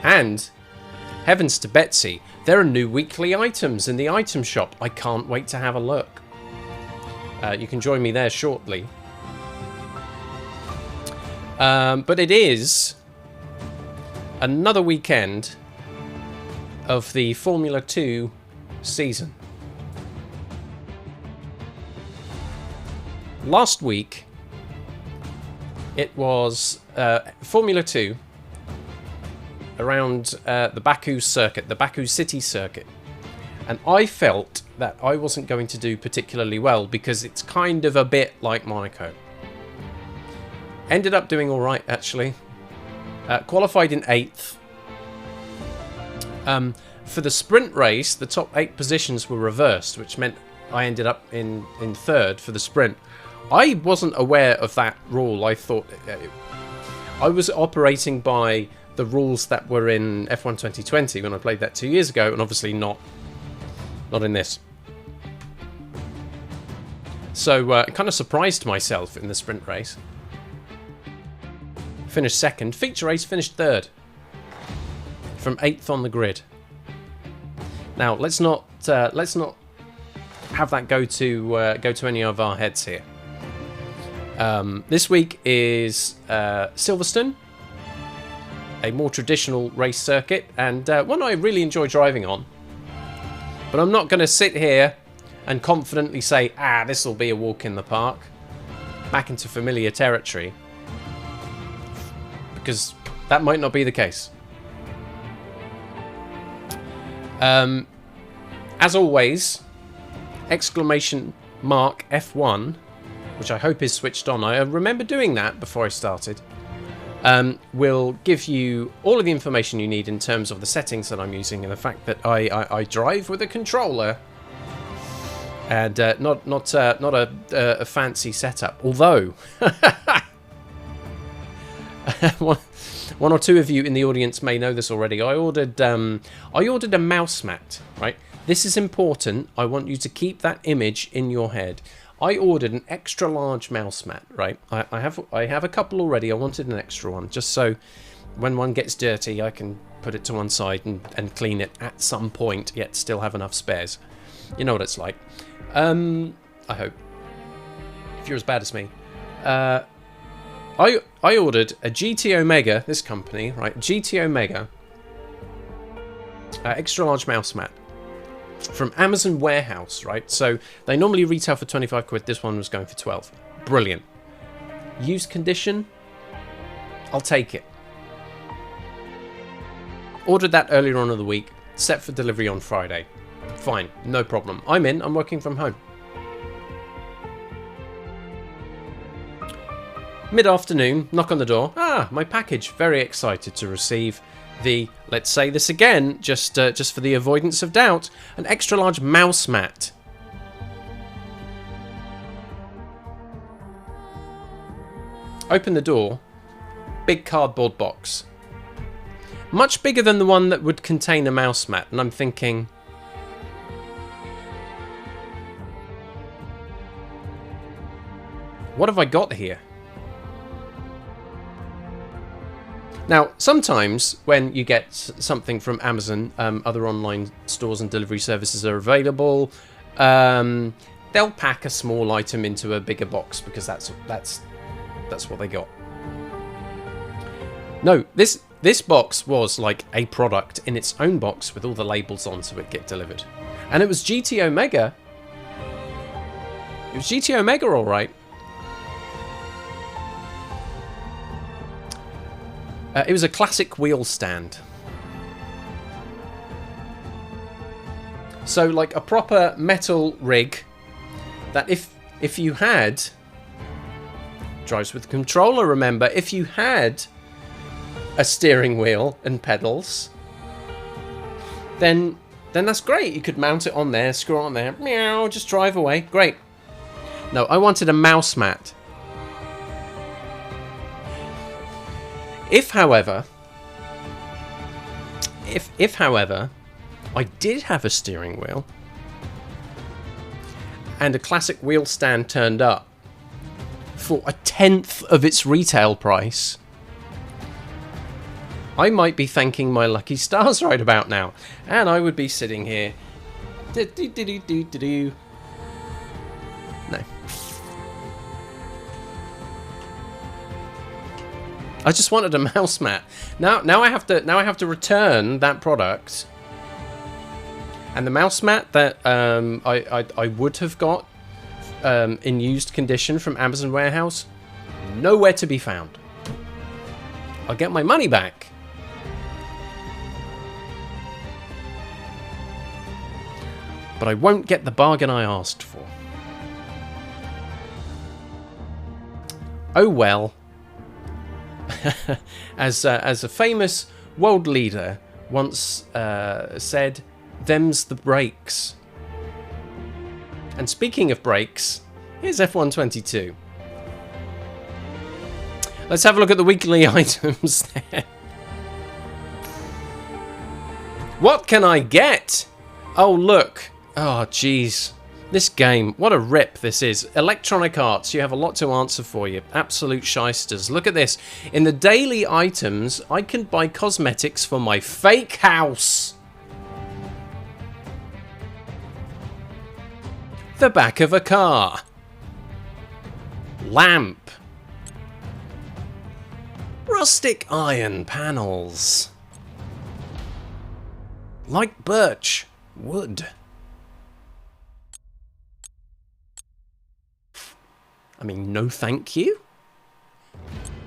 And heavens to Betsy, there are new weekly items in the item shop. I can't wait to have a look. You can join me there shortly. But it is another weekend of the Formula 2 season. Last week, it was Formula 2 around the Baku circuit, the Baku City circuit. And I felt that I wasn't going to do particularly well because it's kind of a bit like Monaco. Ended up doing all right, actually. Qualified in 8th. For the sprint race, the top 8 positions were reversed, which meant I ended up in 3rd for the sprint. I wasn't aware of that rule. I thought I was operating by the rules that were in F1 2020 when I played that 2 years ago, and obviously not in this. So I kind of surprised myself in the sprint race. Finished 2nd. Feature race finished 3rd. From 8th on the grid. Now let's not have that go to any of our heads here. This week is Silverstone, a more traditional race circuit, and one I really enjoy driving on. But I'm not going to sit here and confidently say, this will be a walk in the park, back into familiar territory, because that might not be the case. As always, exclamation mark F1, which I hope is switched on. I remember doing that before I started. Will give you all of the information you need in terms of the settings that I'm using and the fact that I drive with a controller and not a fancy setup. Although one or two of you in the audience may know this already. I ordered a mouse mat. Right, this is important. I want you to keep that image in your head. I ordered an extra large mouse mat, right? I have a couple already. I wanted an extra one, just so when one gets dirty, I can put it to one side and clean it at some point, yet still have enough spares. You know what it's like. I hope. If you're as bad as me. I ordered a GT Omega, this company, right? GT Omega extra large mouse mat. From Amazon Warehouse, right? So they normally retail for 25 quid. This one was going for 12. Brilliant. Used condition, I'll take it. Ordered that earlier on in the week. Set for delivery on Friday. Fine, no problem. I'm in. I'm working from home. Mid-afternoon, knock on the door. My package. Very excited to receive the, let's say this again, just for the avoidance of doubt, an extra large mouse mat. Open the door, big cardboard box. Much bigger than the one that would contain a mouse mat, and I'm thinking, what have I got here? Now, sometimes when you get something from Amazon, other online stores and delivery services are available. They'll pack a small item into a bigger box because that's what they got. No, this box was like a product in its own box with all the labels on, so it get delivered, and it was GT Omega. It was GT Omega, all right. It was a classic wheel stand. So like a proper metal rig that if you had, drives with a controller, remember, if you had a steering wheel and pedals, then that's great. You could mount it on there, screw it on there, meow, just drive away. Great. No, I wanted a mouse mat. If, however, I did have a steering wheel and a classic wheel stand turned up for 1/10 of its retail price, I might be thanking my lucky stars right about now. And I would be sitting here. No. I just wanted a mouse mat. Now I have to return that product. And the mouse mat that I would have got in used condition from Amazon warehouse, nowhere to be found. I'll get my money back. But I won't get the bargain I asked for. Oh well. As a famous world leader once said, them's the breaks. And speaking of breaks, here's F122. Let's have a look at the weekly items there. What can I get? Oh, look. Oh, jeez. This game, what a rip this is. Electronic Arts, you have a lot to answer for you. Absolute shysters. Look at this. In the daily items, I can buy cosmetics for my fake house. The back of a car. Lamp. Rustic iron panels. Like birch. Wood. I mean, no thank you.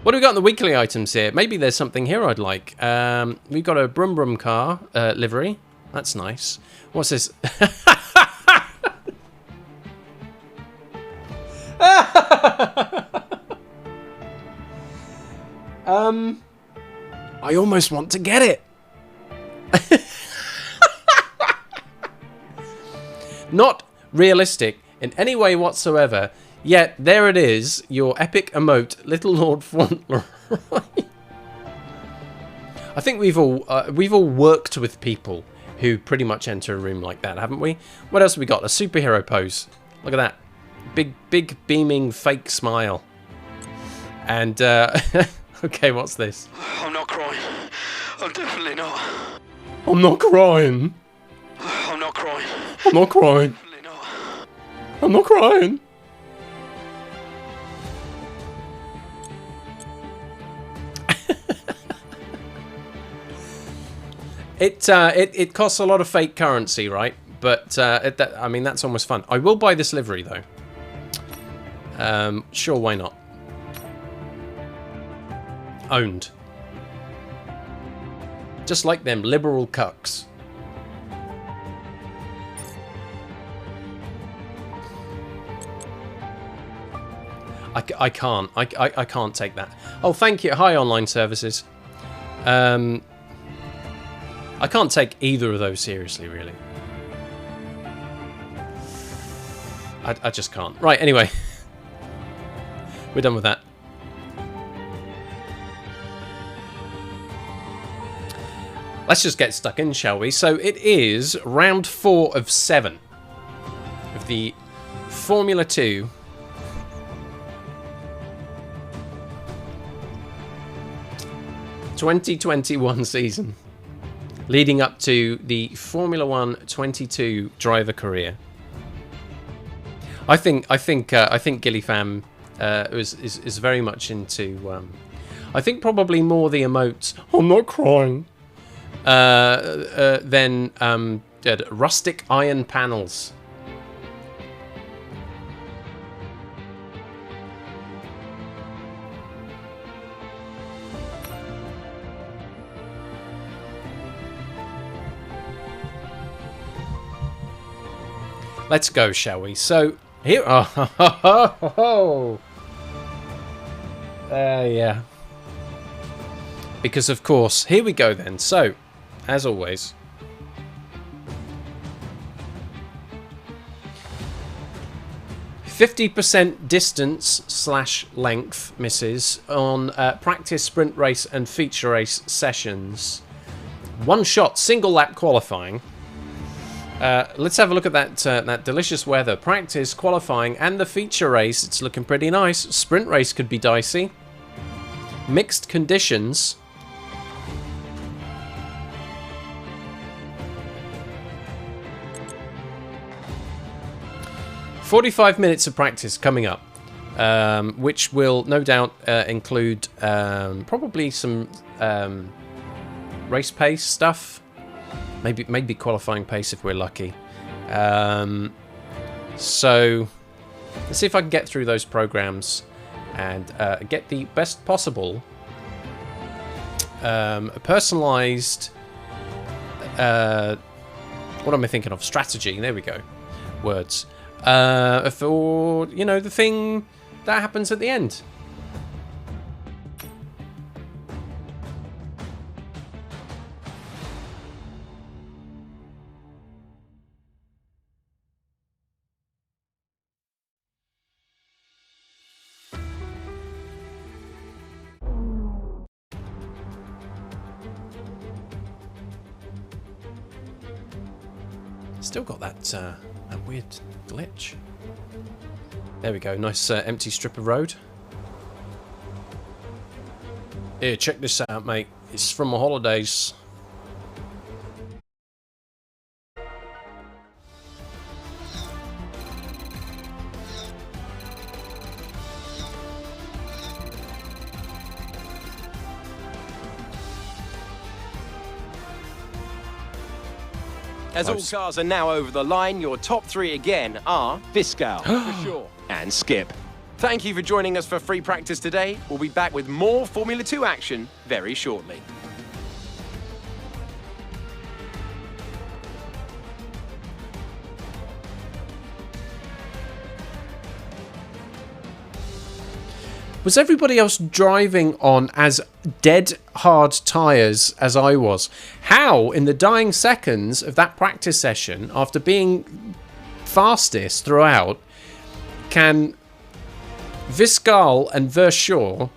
What do we got in the weekly items here? Maybe there's something here I'd like. We've got a Brum Brum car livery. That's nice. What's this? I almost want to get it. Not realistic in any way whatsoever. Yet there it is, your epic emote, Little Lord Fauntleroy. I think we've all worked with people who pretty much enter a room like that, haven't we? What else have we got? A superhero pose. Look at that, big beaming fake smile. And okay, what's this? I'm not crying. I'm definitely not. I'm not crying. I'm not crying. I'm not crying. Definitely not. I'm not crying. It costs a lot of fake currency, right? But I mean, that's almost fun. I will buy this livery though. Sure, why not? Owned. Just like them liberal cucks. I can't. I can't take that. Oh, thank you. Hi, online services. I can't take either of those seriously, really. I just can't. Right, anyway. We're done with that. Let's just get stuck in, shall we? So it is round 4 of 7 of the Formula 2 2021 season, leading up to the Formula 1 22 driver career. I think Gillyfam is very much into. I think probably more the emotes. I'm not crying. Than rustic iron panels. Let's go, shall we? So here, yeah. Because of course, here we go then. So, as always, %50 distance / length misses on practice, sprint race, and feature race sessions. One shot, single lap qualifying. Let's have a look at that delicious weather. Practice, qualifying, and the feature race. It's looking pretty nice. Sprint race could be dicey. Mixed conditions. 45 minutes of practice coming up, which will no doubt include probably some race pace stuff, maybe qualifying pace if we're lucky. So let's see if I can get through those programs and get the best possible personalized, what am I thinking of? Strategy. There we go. Words. For, you know, the thing that happens at the end. Still got that weird glitch. There we go. Nice empty strip of road. Here, check this out, mate. It's from my holidays. As all cars are now over the line, your top three again are Viscal, for sure, and Skip. Thank you for joining us for free practice today. We'll be back with more Formula 2 action very shortly. Was everybody else driving on as dead hard tyres as I was? How, in the dying seconds of that practice session, after being fastest throughout, can Viscal and Verschoor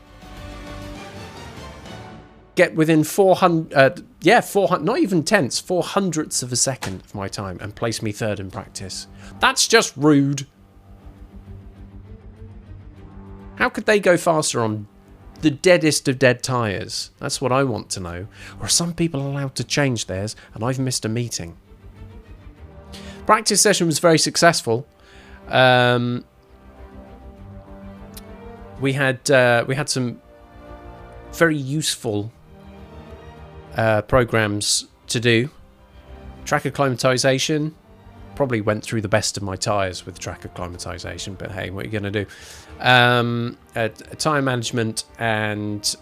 get within 400, 400, not even tenths, 400ths of a second of my time and place me third in practice? That's just rude. How could they go faster on the deadest of dead tyres? That's what I want to know. Or are some people allowed to change theirs and I've missed a meeting? Practice session was very successful. We had some very useful programs to do. Track acclimatization. Probably went through the best of my tyres with track acclimatization, but hey, what are you going to do? Tyre management and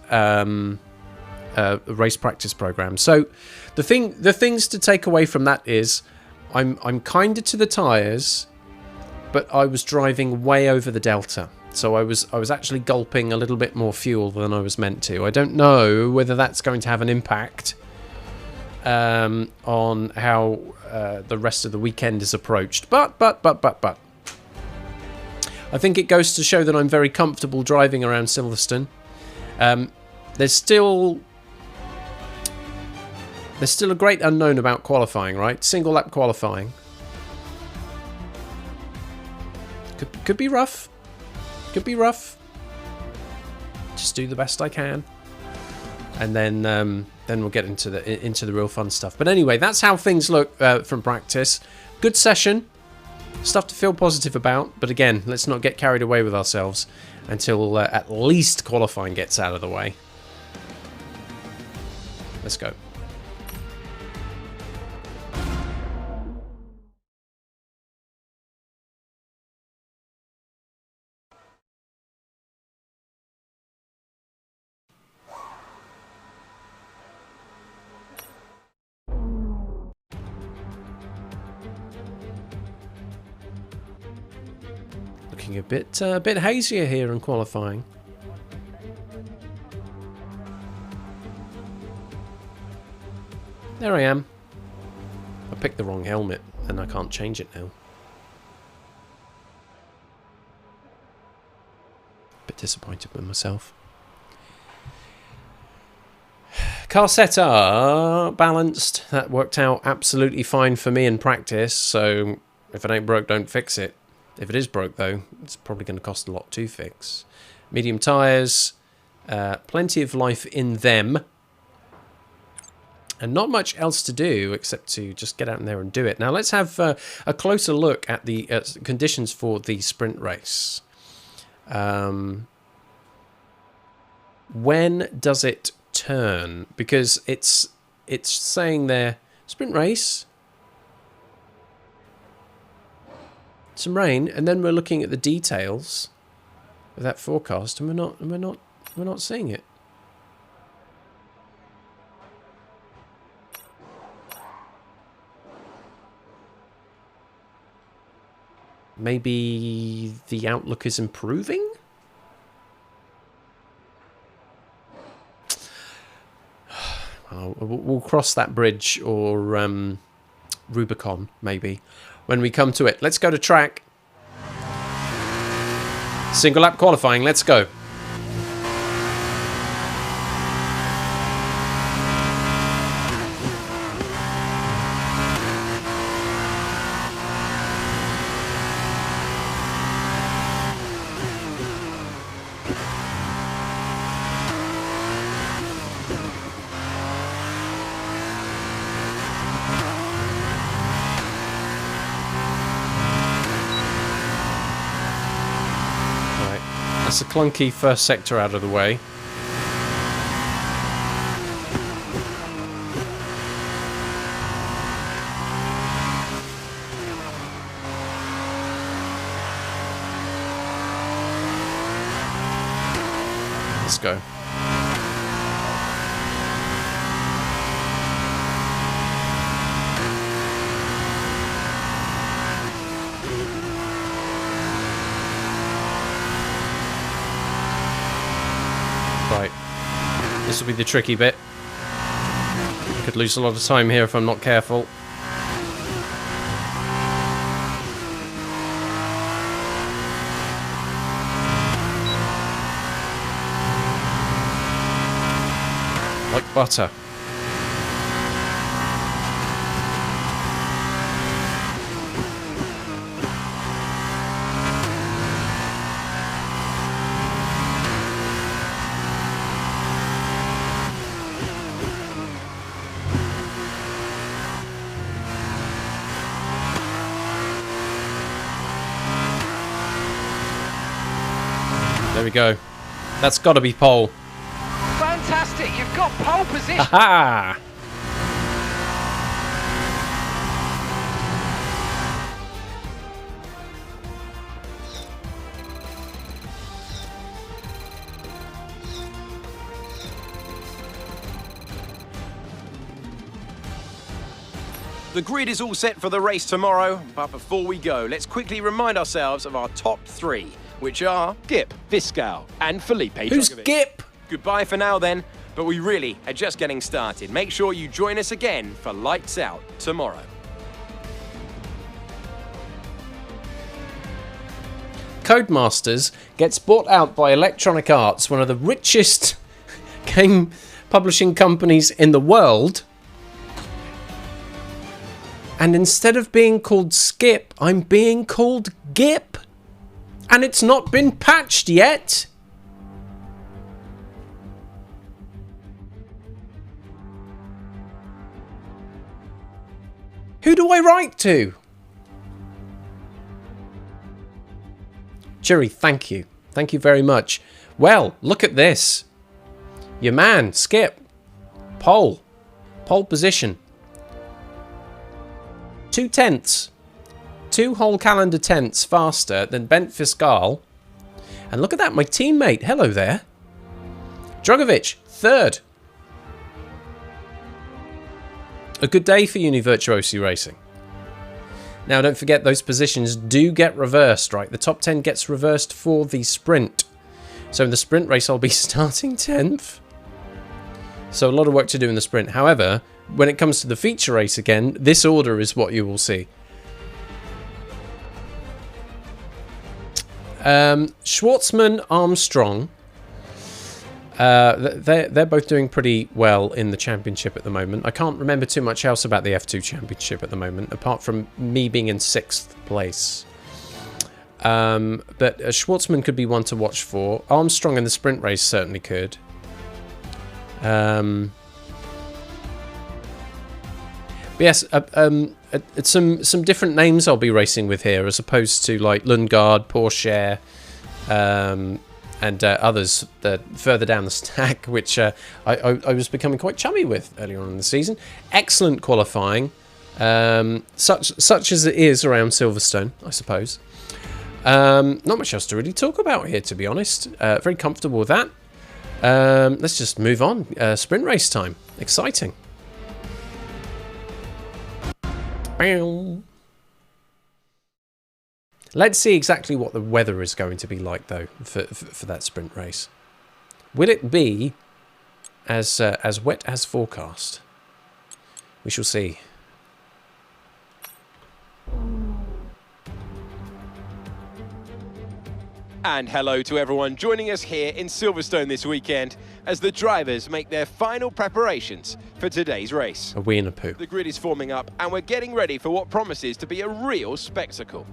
race practice program. So the things to take away from that is I'm kinder to the tyres, but I was driving way over the delta. So I was actually gulping a little bit more fuel than I was meant to. I don't know whether that's going to have an impact on how the rest of the weekend is approached. But I think it goes to show that I'm very comfortable driving around Silverstone. There's still a great unknown about qualifying, right? Single lap qualifying. Could be rough. Could be rough. Just do the best I can. And then we'll get into the real fun stuff. But anyway, that's how things look from practice. Good session. Stuff to feel positive about. But again, let's not get carried away with ourselves until at least qualifying gets out of the way. Let's go. Looking a bit hazier here in qualifying. There I am. I picked the wrong helmet and I can't change it now. Bit disappointed with myself. Car setup balanced. That worked out absolutely fine for me in practice. So if it ain't broke, don't fix it. If it is broke, though, it's probably going to cost a lot to fix. Medium tyres, plenty of life in them. And not much else to do except to just get out in there and do it. Now let's have a closer look at the conditions for the sprint race. When does it turn? Because it's saying there, sprint race, some rain, and then we're looking at the details of that forecast, and we're not seeing it. Maybe the outlook is improving? We'll cross that bridge, or Rubicon, maybe, when we come to it. Let's go to track. Single lap qualifying, let's go. That's a clunky first sector out of the way. Let's go. Right, this will be the tricky bit. Could lose a lot of time here if I'm not careful. Like butter. There we go. That's got to be pole. Fantastic, you've got pole position. Aha! The grid is all set for the race tomorrow, but before we go, let's quickly remind ourselves of our top three, which are Gip, Viscal, and Felipe Who's Drugovich. Gip? Goodbye for now then, but we really are just getting started. Make sure you join us again for Lights Out tomorrow. Codemasters gets bought out by Electronic Arts, one of the richest game publishing companies in the world. And instead of being called Skip, I'm being called Gip. And it's not been patched yet. Who do I write to? Jerry, thank you. Thank you very much. Well, look at this. Your man, Skip. Pole position. 2 tenths. 2 whole calendar tenths faster than Bent Fiscal. And look at that, my teammate. Hello there. Drugovich, 3rd. A good day for Univirtuosi Racing. Now, don't forget, those positions do get reversed, right? The top 10 gets reversed for the sprint. So in the sprint race, I'll be starting 10th. So a lot of work to do in the sprint. However, when it comes to the feature race again, this order is what you will see. Schwartzman, Armstrong. They're both doing pretty well in the championship at the moment. I can't remember too much else about the F2 championship at the moment, apart from me being in 6th place. But Schwartzman could be one to watch for. Armstrong in the sprint race certainly could. But yes, some different names I'll be racing with here, as opposed to like Lundgaard, Porsche, and others further down the stack, which I was becoming quite chummy with earlier on in the season. Excellent qualifying, such as it is around Silverstone, I suppose. Not much else to really talk about here, to be honest. Very comfortable with that. Let's just move on. Sprint race time. Exciting. Let's see exactly what the weather is going to be like, though, for that sprint race. Will it be as wet as forecast? We shall see. And hello to everyone joining us here in Silverstone this weekend as the drivers make their final preparations for today's race. A wee and a poo. The grid is forming up and we're getting ready for what promises to be a real spectacle.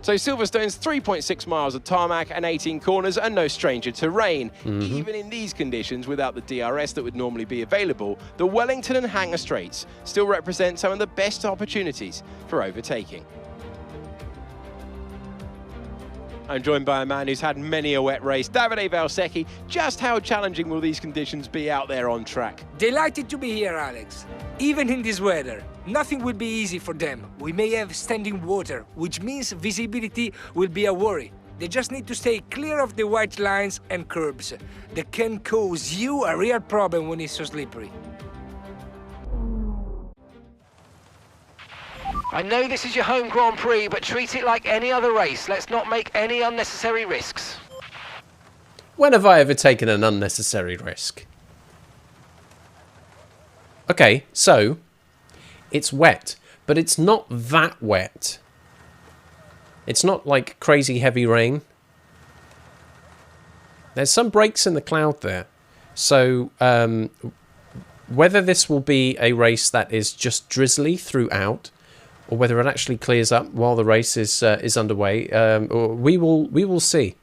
So Silverstone's 3.6 miles of tarmac and 18 corners are no stranger to rain. Even in these conditions, without the DRS that would normally be available, the Wellington and Hangar Straights still represent some of the best opportunities for overtaking. I'm joined by a man who's had many a wet race, Davide Valsecchi. Just how challenging will these conditions be out there on track? Delighted to be here, Alex. Even in this weather, nothing will be easy for them. We may have standing water, which means visibility will be a worry. They just need to stay clear of the white lines and curbs. That can cause you a real problem when it's so slippery. I know this is your home Grand Prix, but treat it like any other race. Let's not make any unnecessary risks. When have I ever taken an unnecessary risk? Okay, so it's wet, but it's not that wet. It's not like crazy heavy rain. There's some breaks in the cloud there. So whether this will be a race that is just drizzly throughout, or whether it actually clears up while the race is underway, or we will see.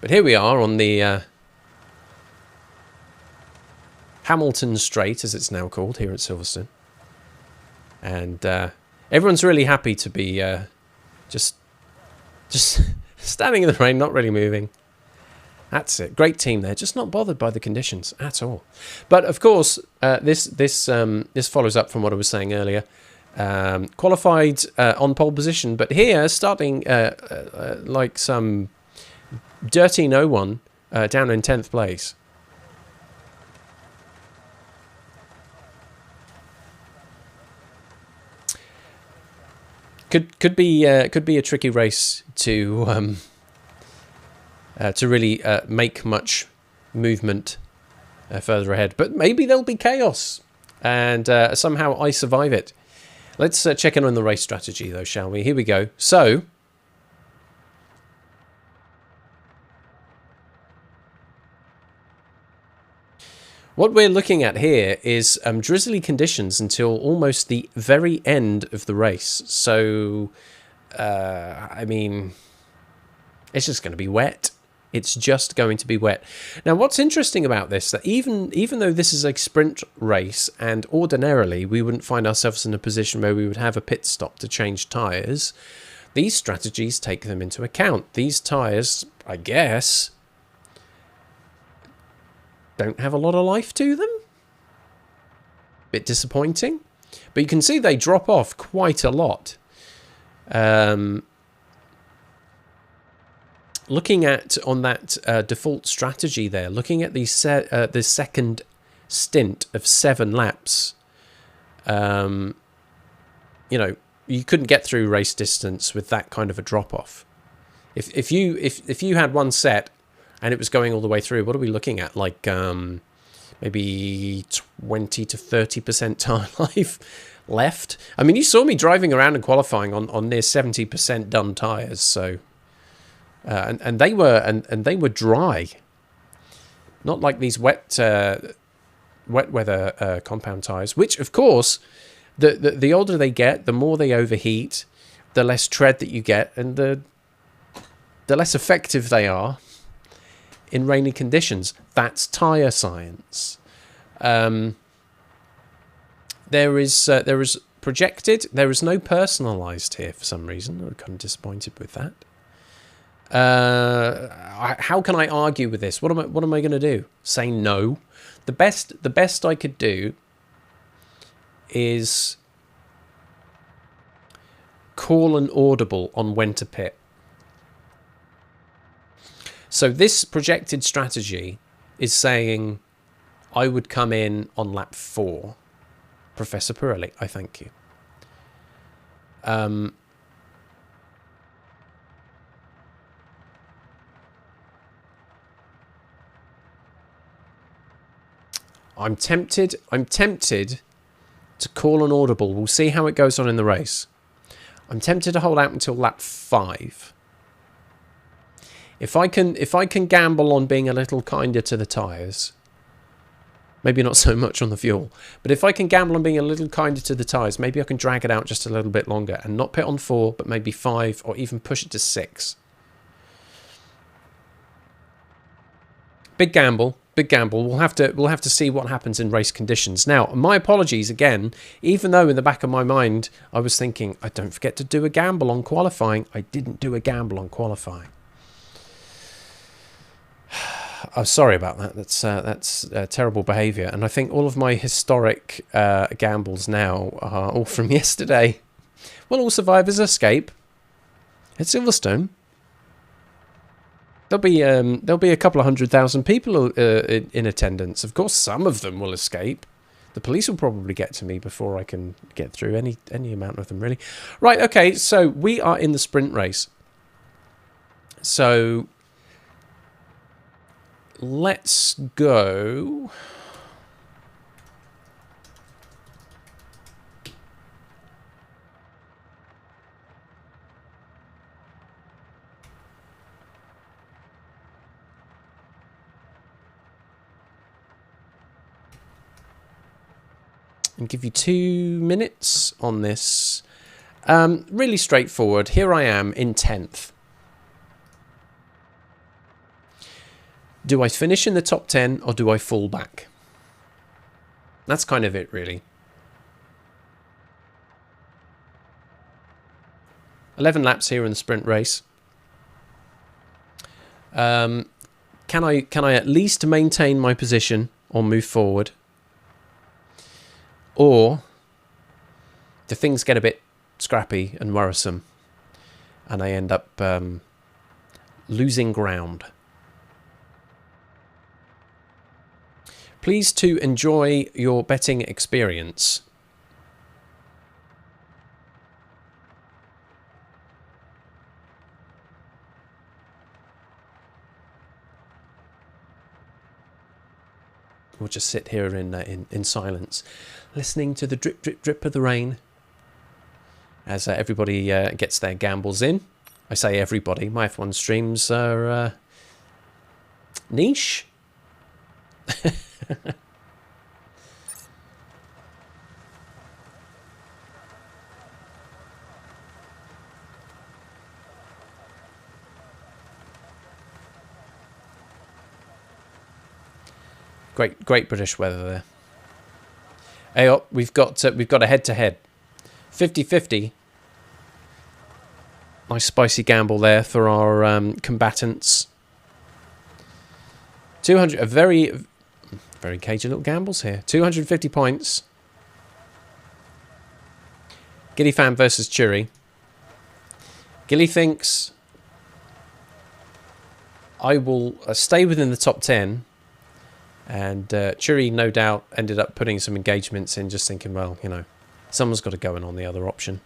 But here we are on the Hamilton Straight, as it's now called here at Silverstone, and everyone's really happy to be just standing in the rain, not really moving. That's it. Great team there, just not bothered by the conditions at all. But of course, this follows up from what I was saying earlier. Qualified on pole position, but here starting like some dirty no one down in 10th place. Could be a tricky race to really make much movement further ahead, but maybe there'll be chaos and somehow I survive it. Let's check in on the race strategy, though, shall we? Here we go. So, what we're looking at here is drizzly conditions until almost the very end of the race. So, I mean, it's just going to be wet. It's just going to be wet. Now, what's interesting about this, that even though this is a sprint race, and ordinarily we wouldn't find ourselves in a position where we would have a pit stop to change tyres, these strategies take them into account. These tyres, I guess, don't have a lot of life to them. Bit disappointing. But you can see they drop off quite a lot. Looking at on that default strategy there, looking at the second stint of 7 laps, you know, you couldn't get through race distance with that kind of a drop off. If you had one set and it was going all the way through, what are we looking at? Like maybe 20 to 30% tire life left. I mean, you saw me driving around and qualifying on near 70% done tires, so. And they were dry, not like these wet weather compound tires. Which, of course, the older they get, the more they overheat, the less tread that you get, and the less effective they are in rainy conditions. That's tire science. there is projected. There is no personalised here for some reason. I'm kind of disappointed with that. How can I argue with this? What am I going to do? Say no? The best I could do is call an audible on when to pit. So this projected strategy is saying I would come in on lap 4. Professor Pirelli, I thank you. I'm tempted to call an audible. We'll see how it goes on in the race. I'm tempted to hold out until lap 5. If I can gamble on being a little kinder to the tyres, maybe not so much on the fuel, but if I can gamble on being a little kinder to the tyres, maybe I can drag it out just a little bit longer and not pit on 4, but maybe 5 or even push it to 6. Big gamble. Big gamble. We'll have to see what happens in race conditions. Now, my apologies again, even though in the back of my mind I was thinking, I don't forget to do a gamble on qualifying. I didn't do a gamble on qualifying. I'm sorry about that. That's terrible behaviour. And I think all of my historic gambles now are all from yesterday. Well, all survivors escape at Silverstone. There'll be a couple of 100,000 people in attendance. Of course, some of them will escape. The police will probably get to me before I can get through any amount of them, really. Right, okay, so we are in the sprint race. So let's go. And give you 2 minutes on this. Really straightforward. Here I am in 10th. Do I finish in the top 10 or do I fall back? That's kind of it, really. 11 laps here in the sprint race. Can I at least maintain my position or move forward? Or do things get a bit scrappy and worrisome and I end up losing ground? Please to enjoy your betting experience. We'll just sit here in silence, listening to the drip, drip, drip of the rain as everybody gets their gambles in. I say everybody. My F1 streams are niche. Great British weather there. Hey, oh, we've got a head-to-head, 50-50. Nice spicy gamble there for our combatants. 200, a very cagey little gambles here. 250 points. Gilly Fan versus Churi. Gilly thinks I will stay within the top 10. And Churi, no doubt, ended up putting some engagements in, just thinking, well, you know, someone's got to go in on the other option.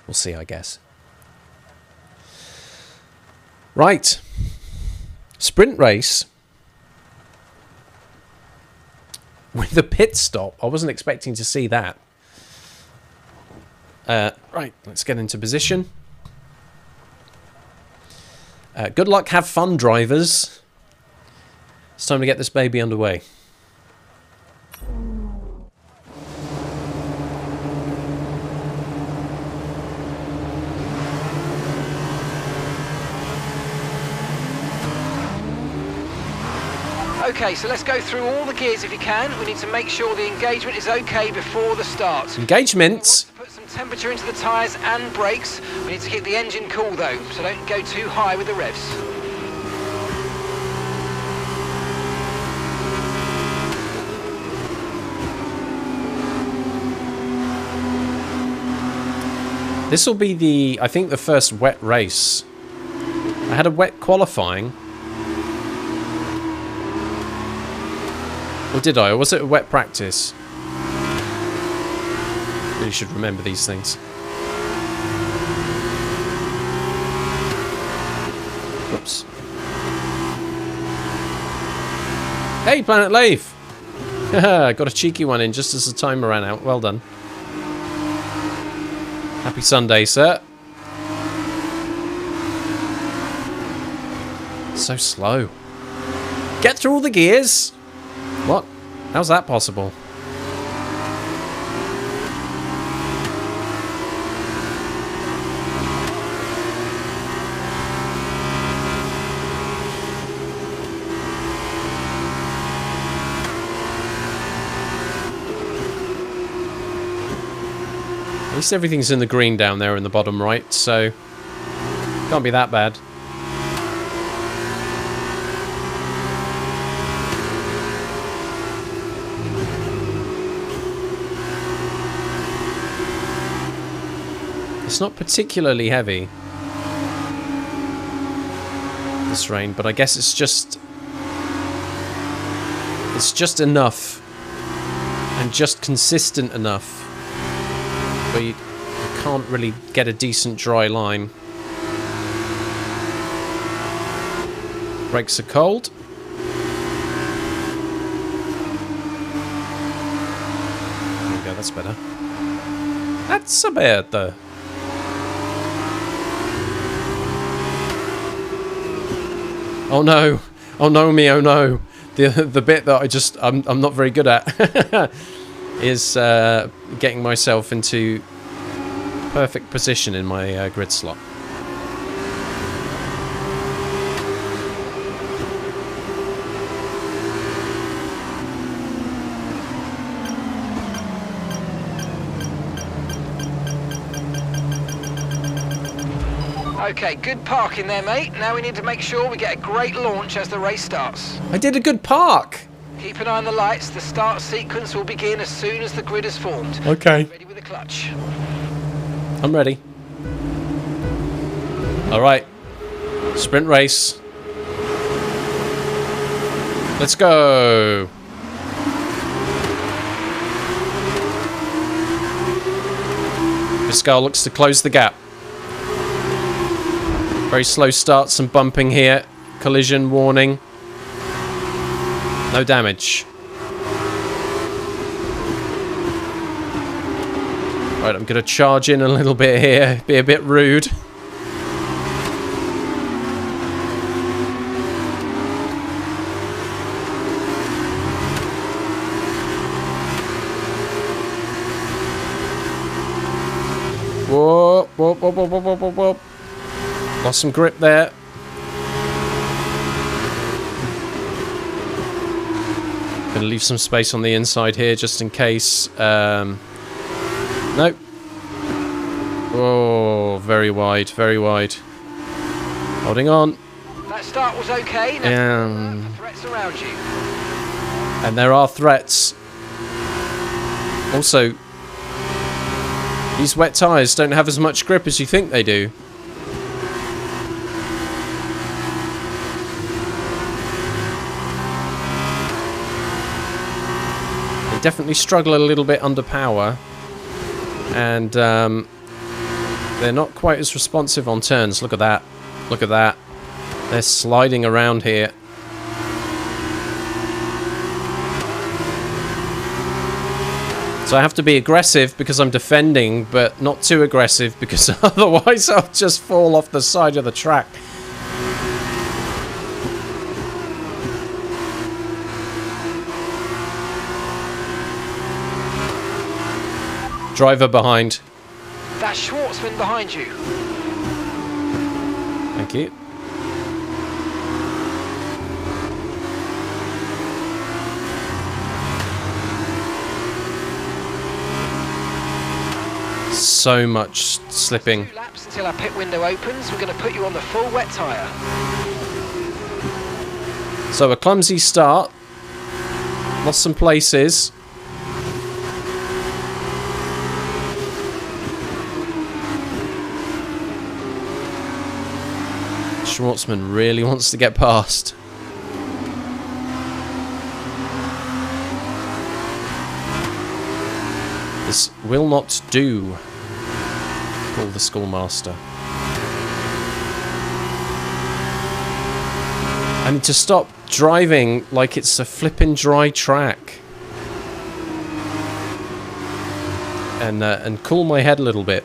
We'll see, I guess. Right. Sprint race. With a pit stop. I wasn't expecting to see that. Right, let's get into position. Good luck, have fun, drivers. It's time to get this baby underway. Okay, so let's go through all the gears if you can. We need to make sure the engagement is okay before the start. Engagements? Put some temperature into the tyres and brakes. We need to keep the engine cool though, so don't go too high with the revs. This will be I think the first wet race. I had a wet qualifying. Or did I? Or was it a wet practice? Really should remember these things. Whoops. Hey, Planet Leif! Got a cheeky one in just as the timer ran out. Well done. Happy Sunday, sir. So slow. Get through all the gears! What? How's that possible? At least everything's in the green down there in the bottom right, so can't be that bad. It's not particularly heavy, this rain, but I guess it's just enough and just consistent enough where you can't really get a decent dry line. Brakes are cold. There we go, that's better. That's better. Oh no! Oh no me! Oh no! The bit that I'm not very good at is getting myself into perfect position in my grid slot. Okay, good parking there, mate. Now we need to make sure we get a great launch as the race starts. I did a good park! Keep an eye on the lights. The start sequence will begin as soon as the grid is formed. Okay. Ready with the clutch. I'm ready. Alright. Sprint race. Let's go! Pascal looks to close the gap. Very slow start, some bumping here. Collision warning. No damage. Right, I'm going to charge in a little bit here. Be a bit rude. Whoa, whoa, whoa, whoa, whoa, whoa, whoa, whoa. Lost some grip there. Gonna leave some space on the inside here just in case. Nope. Oh, very wide, very wide. Holding on. That start was okay. Now threats around you. And there are threats. Also, these wet tyres don't have as much grip as you think they do. Definitely struggle a little bit under power, and they're not quite as responsive on turns. Look at that, look at that. They're sliding around here. So I have to be aggressive because I'm defending, but not too aggressive because otherwise I'll just fall off the side of the track. Driver behind. That's Schwartzman behind you. Thank you. So much slipping. 2 laps until our pit window opens. We're going to put you on the full wet tyre. So a clumsy start. Lost some places. Schwartzman really wants to get past. This will not do. Call the schoolmaster. I need to stop driving like it's a flippin' dry track. And cool my head a little bit.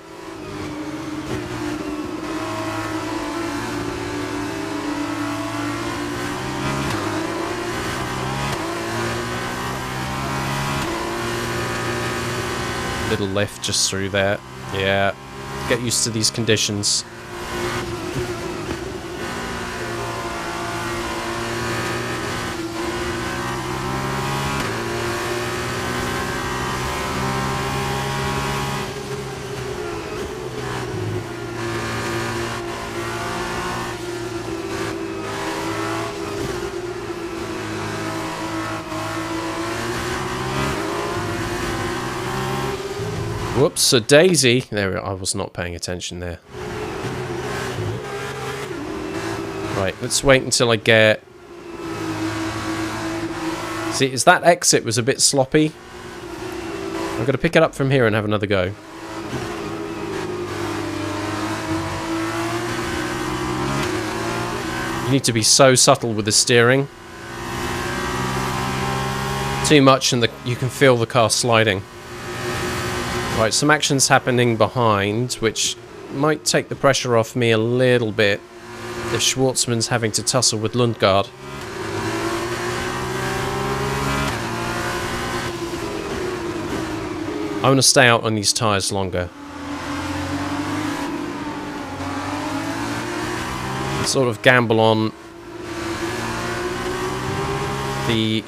Little lift just through there. Yeah, get used to these conditions. Whoops, a daisy. There, I was not paying attention there. Right, let's wait until I get... See, is that exit was a bit sloppy. I'm going to pick it up from here and have another go. You need to be so subtle with the steering. Too much and you can feel the car sliding. Right, some action's happening behind, which might take the pressure off me a little bit if Schwartzman's having to tussle with Lundgaard. I want to stay out on these tyres longer. Sort of gamble on the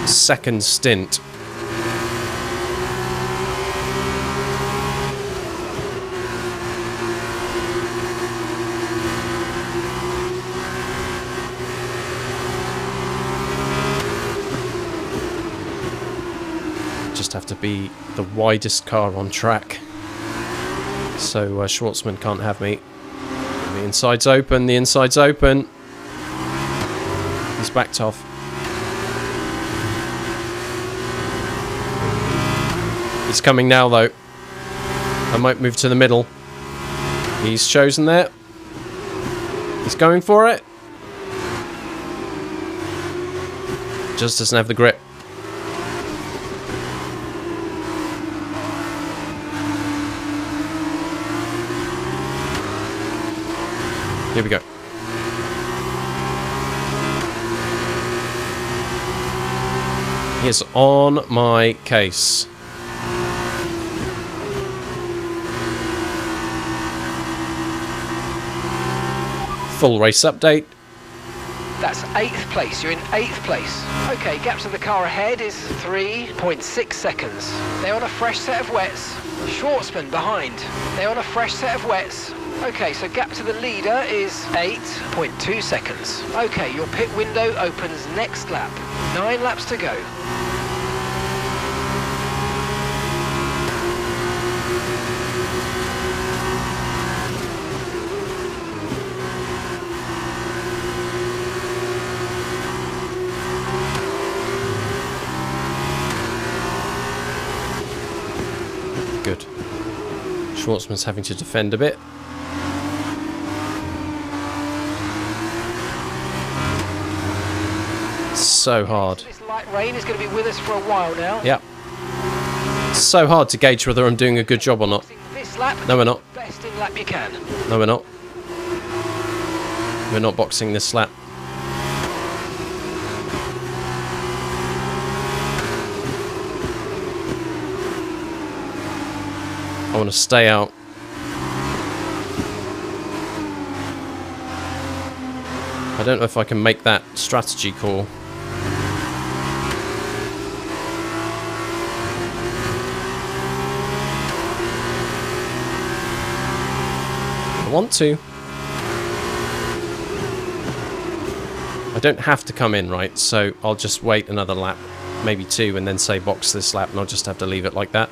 second stint. Have to be the widest car on track, so Schwartzman can't have me. The inside's open, the inside's open. He's backed off. He's coming now though. I might move to the middle. He's chosen there. He's going for it. Just doesn't have the grip. Here we go. He's on my case. Full race update. That's 8th place. You're in 8th place. Okay, gap to the car ahead is 3.6 seconds. They're on a fresh set of wets. Schwartzman behind. They're on a fresh set of wets. Okay, so gap to the leader is 8.2 seconds. Okay, your pit window opens next lap. 9 laps to go. Good. Schwartzman's having to defend a bit. So hard. This light rain is going to be with us for a while now. Yep. It's so hard to gauge whether I'm doing a good job or not. This lap, No, we're not. best in lap you can. No, we're not. We're not boxing this lap. I want to stay out. I don't know if I can make that strategy call. want to. I don't have to come in, right? So I'll just wait another lap, maybe 2, and then say box this lap, and I'll just have to leave it like that.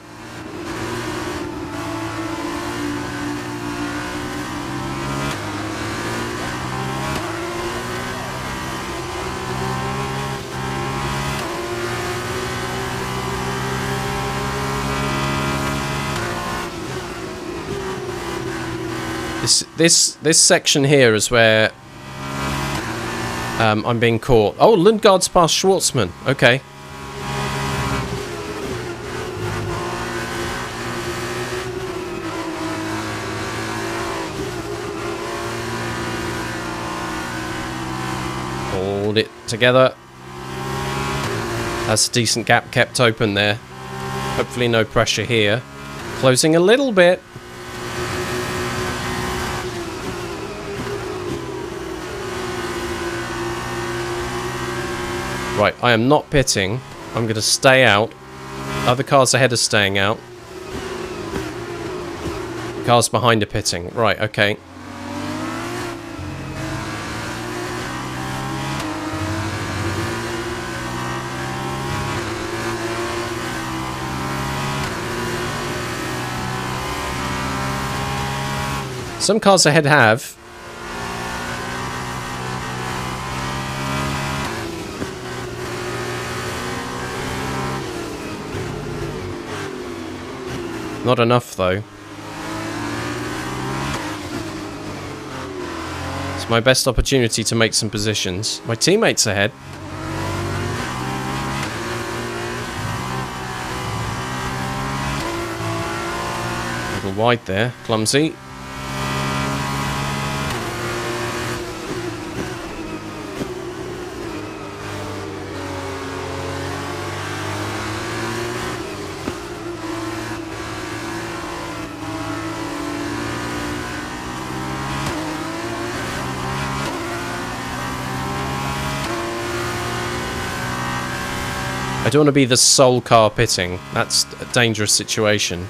This section here is where I'm being caught. Oh, Lundgaard's past Schwartzman. Okay. Hold it together. That's a decent gap kept open there. Hopefully no pressure here. Closing a little bit. Right, I am not pitting. I'm going to stay out. Other cars ahead are staying out. Cars behind are pitting. Right, okay. Some cars ahead have. Not enough, though. It's my best opportunity to make some positions. My teammate's ahead. A little wide there. Clumsy. I don't want to be the sole car pitting. That's a dangerous situation.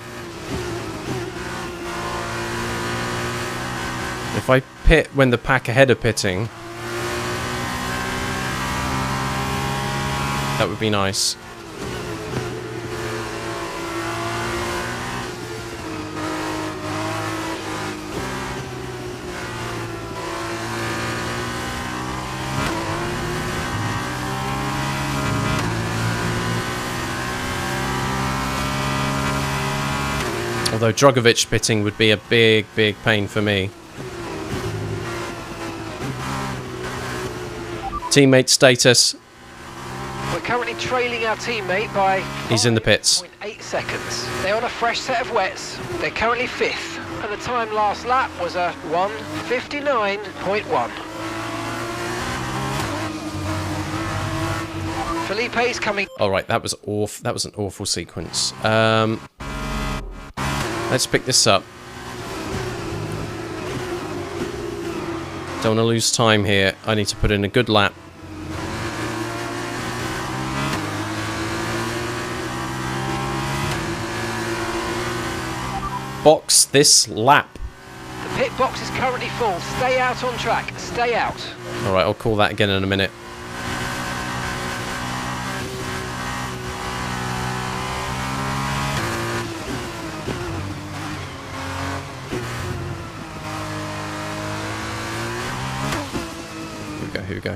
If I pit when the pack ahead are pitting, that would be nice. Although Drogovic pitting would be a big, big pain for me. Teammate status. We're currently trailing our teammate by... He's in the pits. 5.8 seconds. They're on a fresh set of wets. They're currently 5th. And the time last lap was a 1:59.1. Felipe's coming... Alright, that was awful. That was an awful sequence. Let's pick this up. Don't want to lose time here. I need to put in a good lap. Box this lap. The pit box is currently full. Stay out on track. Stay out. Alright, I'll call that again in a minute.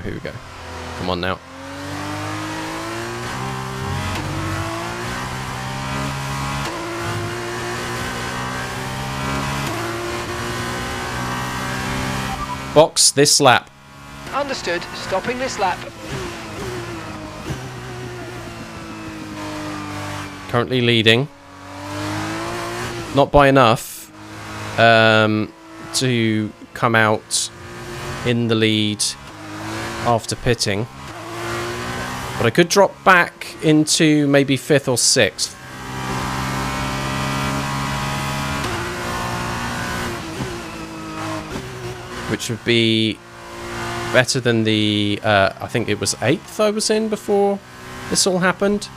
Here we go. Come on now. Box this lap. Understood. Stopping this lap. Currently leading. Not by enough to come out in the lead after pitting, but I could drop back into maybe 5th or 6th. Which would be better than the, I think it was 8th I was in before this all happened.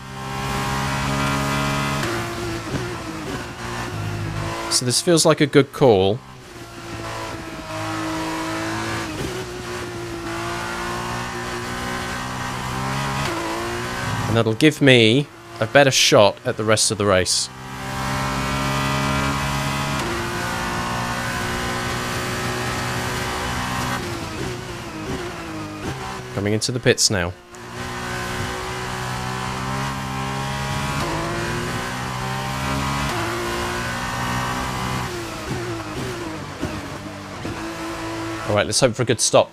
So this feels like a good call. And that'll give me a better shot at the rest of the race. Coming into the pits now. Alright, let's hope for a good stop.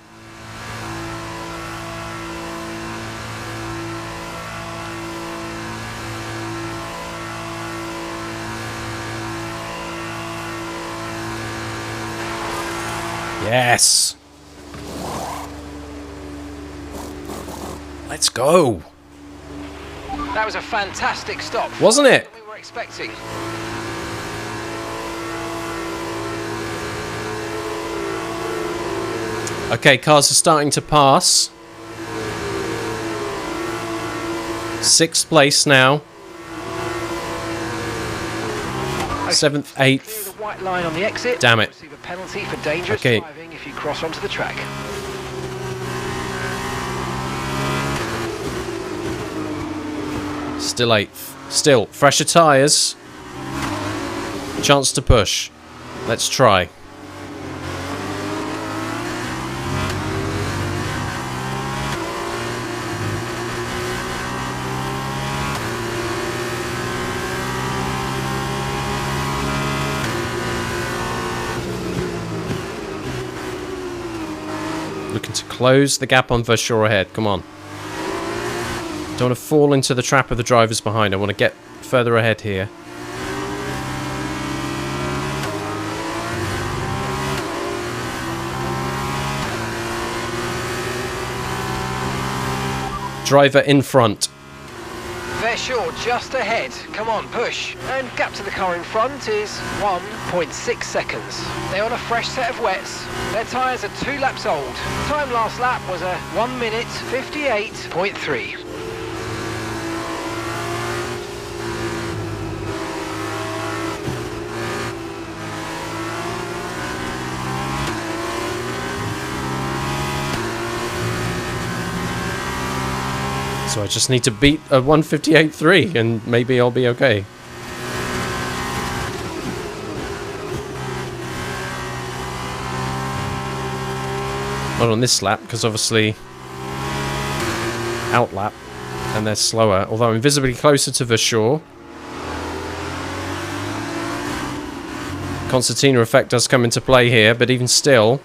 Yes! Let's go! That was a fantastic stop. Wasn't it? We were expecting. Okay, cars are starting to pass. 6th place now. 7th, 8th. The white line on the exit. Damn it. Receive a penalty for dangerous driving if you cross onto the track. Still 8th. Still, fresher tyres. Chance to push. Let's try. Looking to close the gap on Vershaw ahead. Come on. Don't want to fall into the trap of the drivers behind. I want to get further ahead here. Driver in front. Vershaw just ahead. Come on, push. And gap to the car in front is 1.6 seconds. They're on a fresh set of wets. Their tyres are 2 laps old. Time last lap was a 1 minute 58.3. So I just need to beat a 158.3 and maybe I'll be okay. Not on this lap, because obviously out lap and they're slower, although I'm visibly closer to Vershaw. Concertina effect does come into play here, but even still,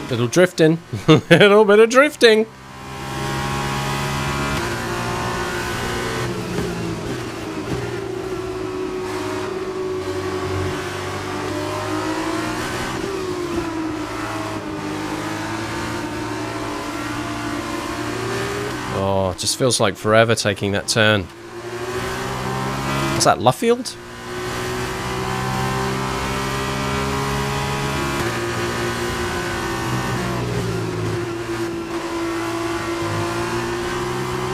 little drifting. Little bit of drifting. Oh, it just feels like forever taking that turn. What's that, Luffield?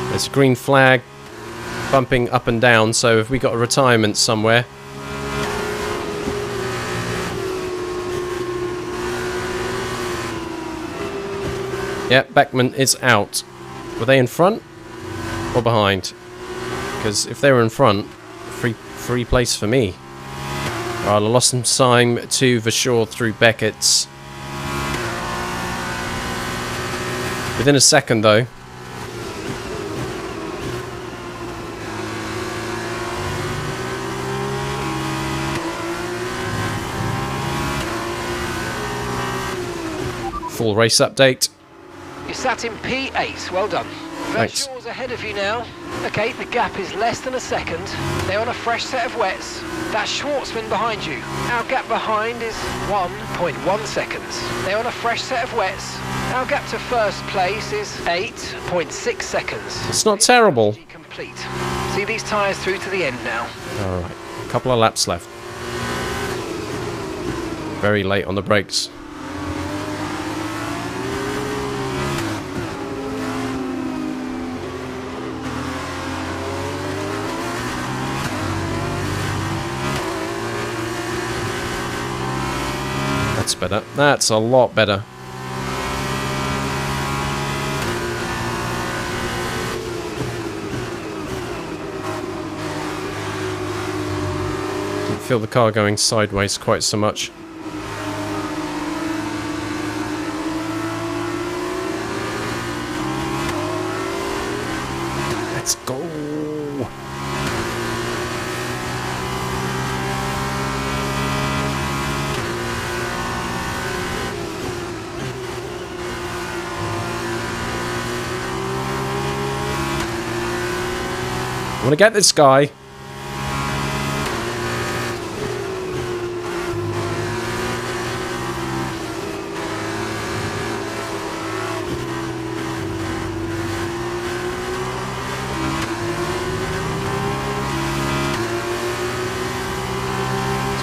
There's a green flag bumping up and down, so have we got a retirement somewhere? Yep, Beckman is out. Were they in front or behind? Because if they were in front, free place for me. Alright, I lost some time to Vershaw through Beckett's. Within a second though. Full race update. You sat in P8, well done. Thanks. Vershaw's ahead of you now. Okay, the gap is less than a second. They're on a fresh set of wets. That's Schwartzman behind you. Our gap behind is 1.1 seconds. They're on a fresh set of wets. Our gap to first place is 8.6 seconds. It's not terrible. Complete. See these tyres through to the end now. Alright, a couple of laps left. Very late on the brakes. That's better. That's a lot better. Didn't feel the car going sideways quite so much. Let's go. I want to get this guy. It's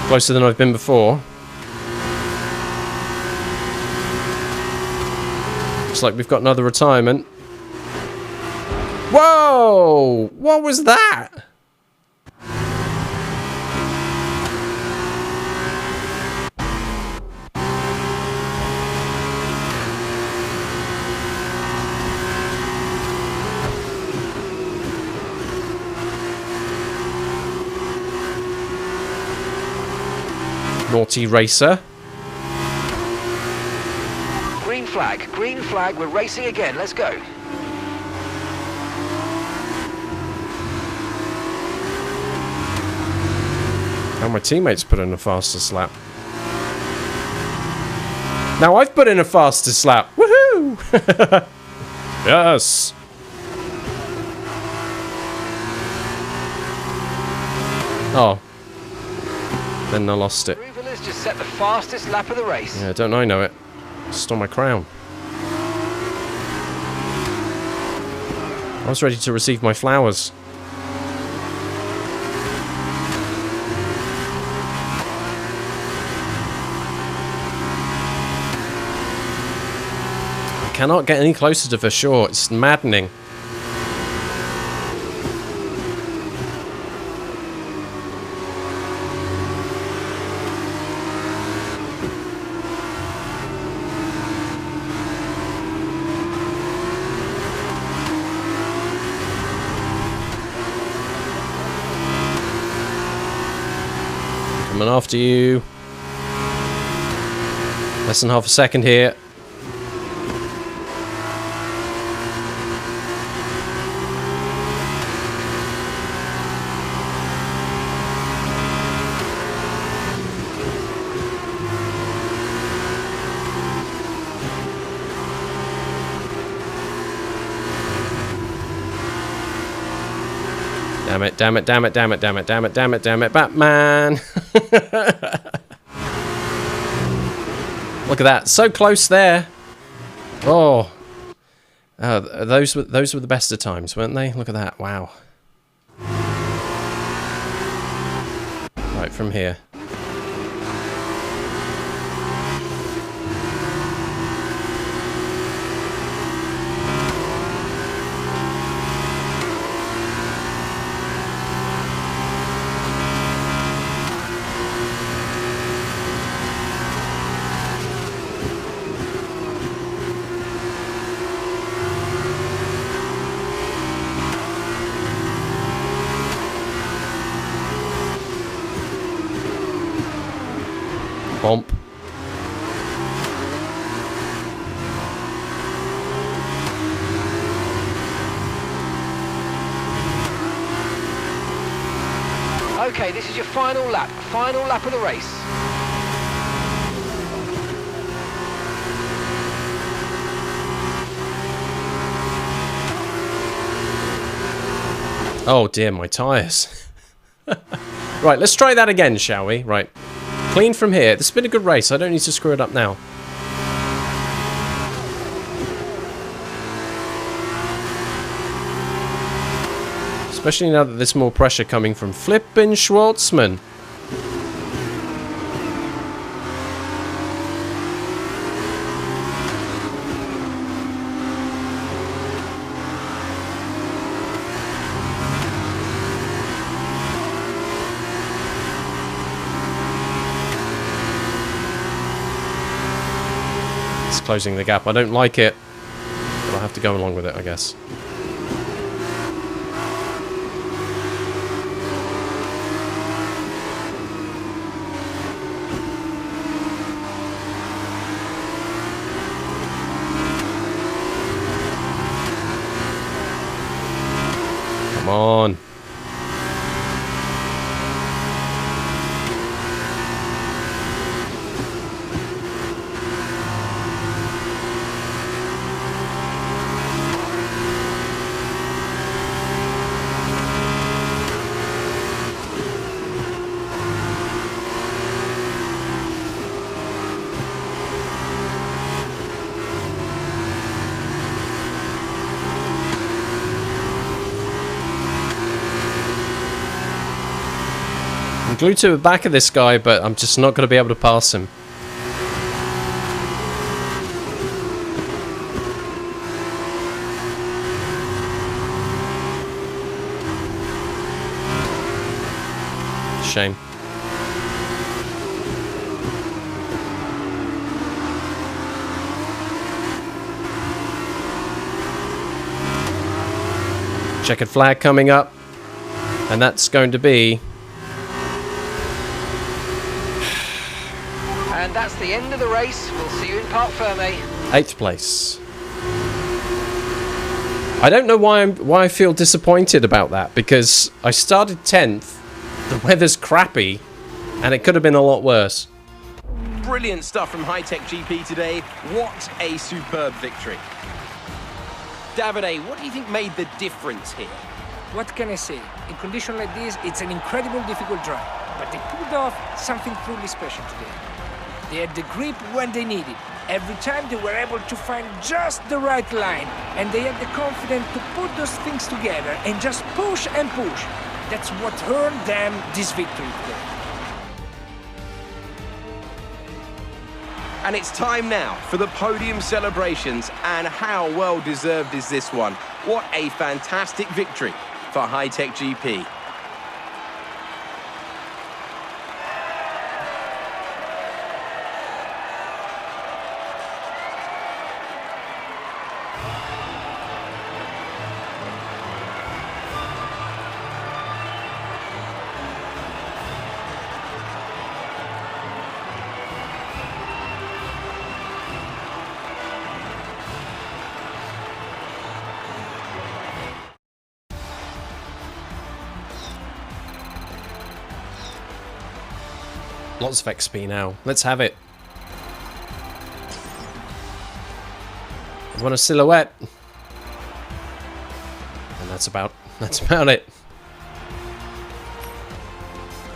closer than I've been before. Looks like we've got another retirement. Whoa! What was that? Naughty racer. Green flag, we're racing again, let's go. Now my teammates put in a fastest lap. Now I've put in a fastest lap. Woohoo! Yes. Oh. Then I lost it. Ruvel's just set the fastest lap of the race. Yeah, don't I know it? Stole my crown. I was ready to receive my flowers. Cannot get any closer to for sure. It's maddening. Coming after you. Less than half a second here. Damn it, damn it, damn it, damn it, damn it, damn it, damn it, damn it, Batman! Look at that, so close there. Oh. Those were the best of times, weren't they? Look at that, wow. Right, from here. Bump. Okay, this is your final lap of the race. Oh dear, my tyres. Right, let's try that again, shall we? Right. Clean from here. This has been a good race. I don't need to screw it up now. Especially now that there's more pressure coming from flippin' Schwartzman. It's closing the gap. I don't like it, but I'll have to go along with it, I guess. Come on. I'm glued to the back of this guy, but I'm just not going to be able to pass him. Shame. Checkered flag coming up, and that's going to be... And that's the end of the race. We'll see you in Parc Fermé. 8th place. I don't know why I feel disappointed about that, because I started 10th, the weather's crappy, and it could have been a lot worse. Brilliant stuff from High Tech GP today. What a superb victory. Davide, what do you think made the difference here? What can I say? In conditions like this, it's an incredible difficult drive, but they pulled off something truly special today. They had the grip when they needed. Every time they were able to find just the right line, and they had the confidence to put those things together and just push and push. That's what earned them this victory today. And it's time now for the podium celebrations, and how well deserved is this one? What a fantastic victory for High Tech GP. Lots of XP now. Let's have it. I want a silhouette. And that's about it.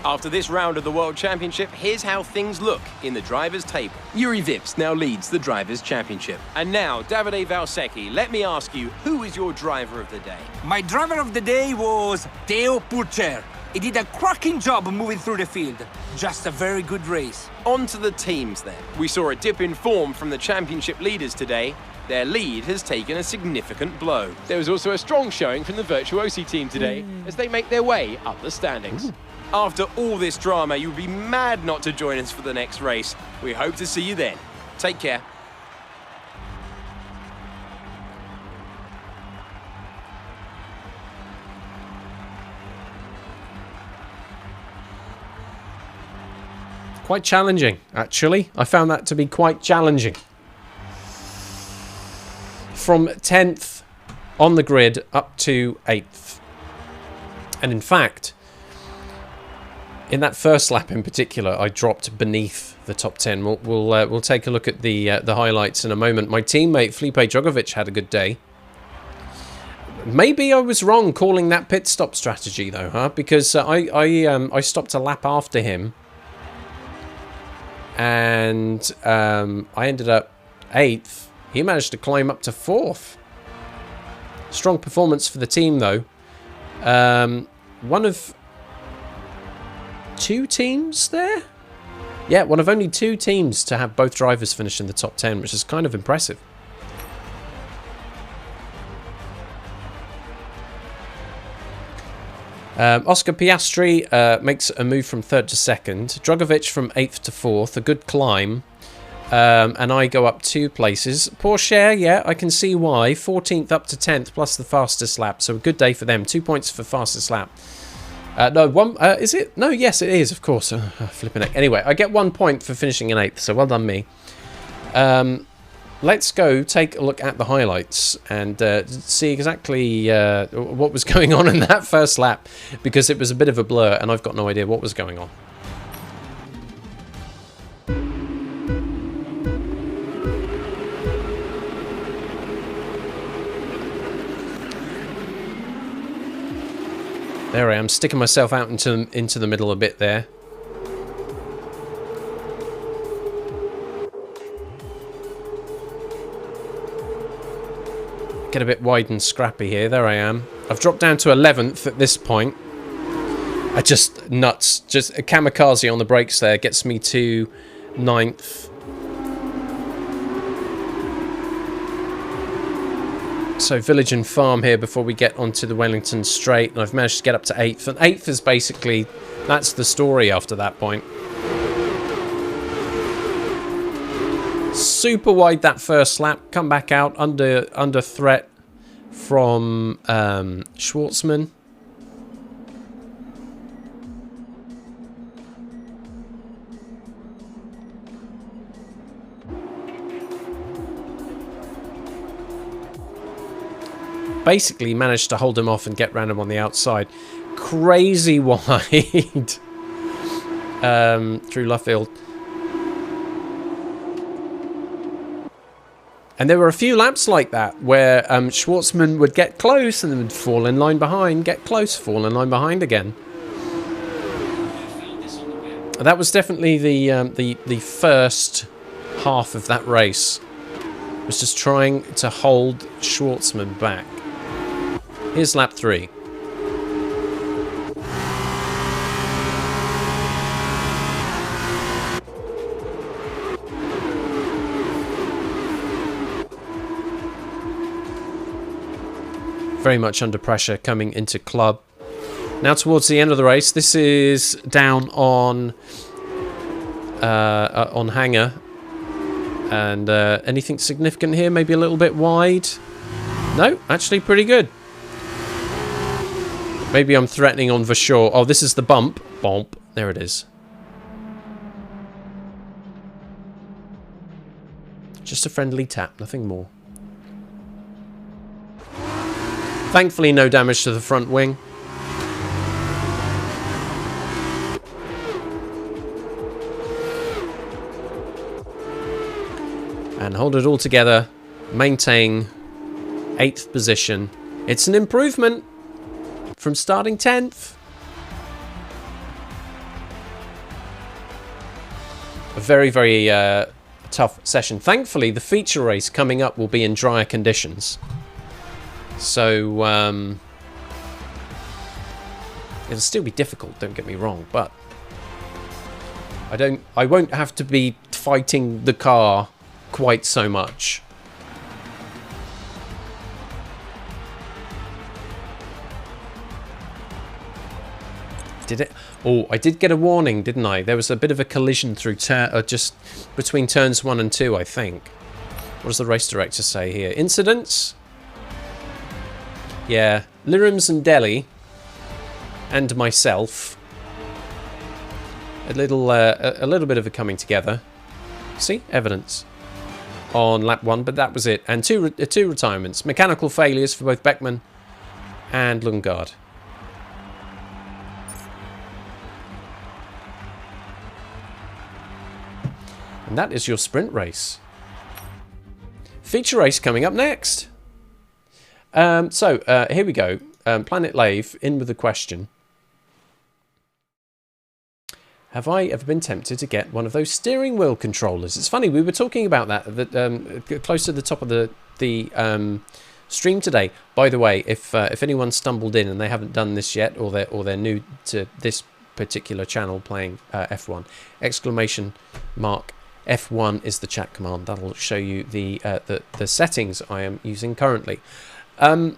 After this round of the World Championship, here's how things look in the Drivers' Table. Yuri Vips now leads the Drivers' Championship. And now, Davide Valsecchi, let me ask you, who is your driver of the day? My driver of the day was Theo Purcher. He did a cracking job moving through the field. Just a very good race. On to the teams then. We saw a dip in form from the championship leaders today. Their lead has taken a significant blow. There was also a strong showing from the Virtuosi team today as they make their way up the standings. After all this drama, you'd be mad not to join us for the next race. We hope to see you then. Take care. Quite challenging, actually. I found that to be quite challenging. From 10th on the grid up to 8th. And in fact, in that first lap in particular, I dropped beneath the top 10. We'll take a look at the highlights in a moment. My teammate Felipe Drogovic had a good day. Maybe I was wrong calling that pit stop strategy though, huh? Because I stopped a lap after him. And I ended up 8th. He managed to climb up to 4th. Strong performance for the team, though. One of 2 teams there? Yeah, one of only 2 teams to have both drivers finish in the top 10, which is kind of impressive. Oscar Piastri makes a move from 3rd to 2nd. Drogovic from 8th to 4th. A good climb. And I go up 2 places. Porsche, yeah, I can see why. 14th up to 10th plus the fastest lap. So a good day for them. 2 points for fastest lap. No, one. Is it? No, yes, it is, of course. Flipping it. Anyway, I get 1 point for finishing in 8th. So well done me. Let's go take a look at the highlights and see exactly what was going on in that first lap, because it was a bit of a blur and I've got no idea what was going on. There I am, sticking myself out into the middle a bit there. Get a bit wide and scrappy here. There I am. I've dropped down to 11th at this point. I just nuts. Just a kamikaze on the brakes there gets me to 9th. So village and farm here before we get onto the Wellington Straight, and I've managed to get up to 8th. And 8th is basically, that's the story after that point. Super wide that first lap, come back out under threat from Schwartzman. Basically managed to hold him off and get round him on the outside. Crazy wide through Luffield. And there were a few laps like that where Schwartzman would get close and then would fall in line behind, get close, fall in line behind again. That was definitely the first half of that race. It was just trying to hold Schwartzman back. Here's lap 3. Very much under pressure coming into club. Now towards the end of the race, this is down on Hanger, and anything significant here? Maybe a little bit wide. No, actually pretty good. Maybe I'm threatening on Verschoor. Oh, this is the bump. Bump. There it is. Just a friendly tap, nothing more. Thankfully, no damage to the front wing. And hold it all together. Maintain 8th position. It's an improvement from starting 10th. A very, very tough session. Thankfully, the feature race coming up will be in drier conditions. So, it'll still be difficult, don't get me wrong, but I won't have to be fighting the car quite so much. Did it? Oh, I did get a warning, didn't I? There was a bit of a collision through just between turns 1 and 2, I think. What does the race director say here? Incidents? Yeah, Lirims and Delhi, and myself. A little bit of a coming together. See, evidence on lap 1, but that was it. And two retirements, mechanical failures for both Beckman and Lundgaard. And that is your sprint race. Feature race coming up next. So here we go. Planet Lave, in with a question. Have I ever been tempted to get one of those steering wheel controllers? It's funny, we were talking about that close to the top of the stream today. By the way, if anyone stumbled in and they haven't done this yet, or they're new to this particular channel playing F1, exclamation mark F1 is the chat command. That'll show you the settings I am using currently. I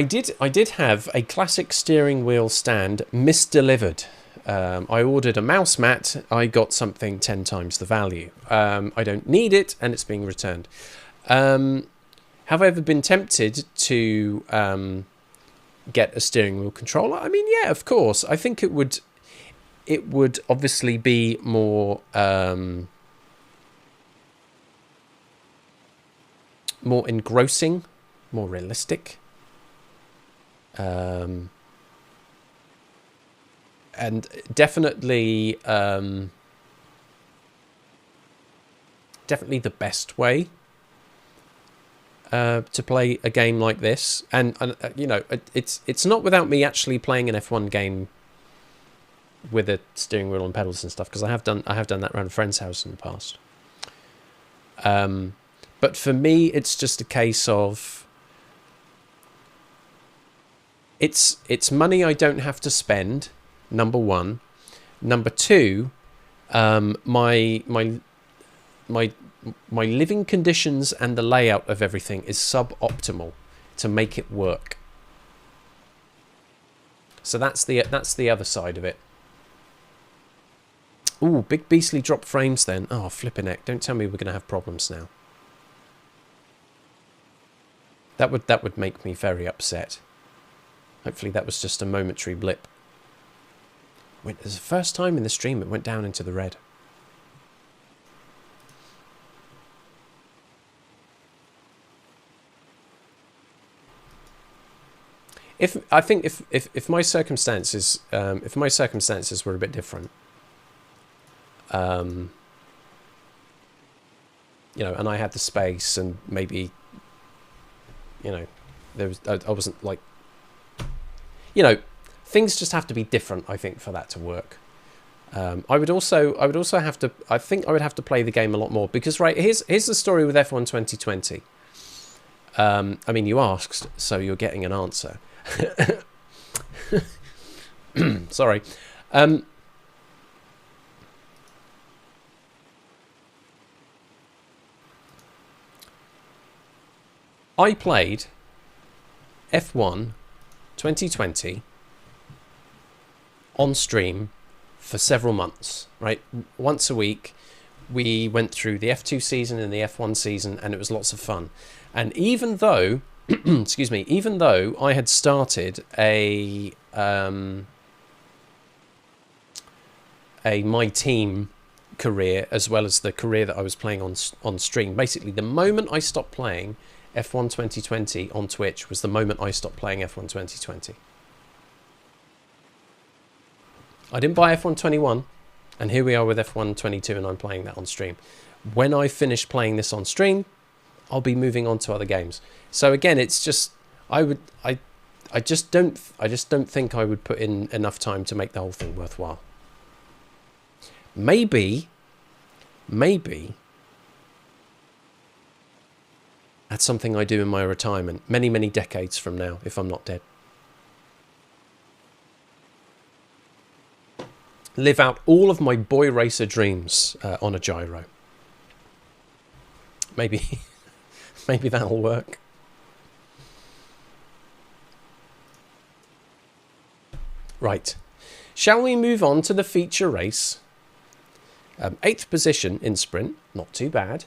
did have a classic steering wheel stand misdelivered. I ordered a mouse mat. I got something 10 times the value. I don't need it, and it's being returned. Have I ever been tempted to get a steering wheel controller? I mean, yeah, of course. I think it would obviously be more more engrossing, more realistic. And definitely definitely the best way to play a game like this. And you know, it's not without me actually playing an F1 game with a steering wheel and pedals and stuff, because I have done that around a friend's house in the past. But for me, it's just a case of it's money I don't have to spend. Number one. Number two, my living conditions and the layout of everything is suboptimal to make it work. So that's the other side of it. Ooh, big beastly drop frames then. Oh, flipping heck. Don't tell me we're going to have problems now. That would make me very upset. Hopefully that was just a momentary blip. It was the first time in the stream it went down into the red. I think if my circumstances were a bit different, you know, and I had the space, and maybe, you know, I wasn't like, you know, things just have to be different, I think, for that to work. I would also have to, I think I would have to play the game a lot more, because right, here's the story with F1 2020. I mean, you asked, so you're getting an answer. Sorry. I played F1 2020 on stream for several months, right? Once a week, we went through the F2 season and the F1 season, and it was lots of fun. And even though, excuse me, even though I had started a My Team career, as well as the career that I was playing on stream, basically the moment I stopped playing F1 2020 on Twitch was the moment I stopped playing F1 2020. I didn't buy F1 21, and here we are with F1 22, and I'm playing that on stream. When I finish playing this on stream, I'll be moving on to other games. So again, it's just I just don't think I would put in enough time to make the whole thing worthwhile. Maybe that's something I do in my retirement, many decades from now, if I'm not dead. Live out all of my boy racer dreams on a gyro. Maybe that'll work. Right. Shall we move on to the feature race? 8th position in sprint, not too bad.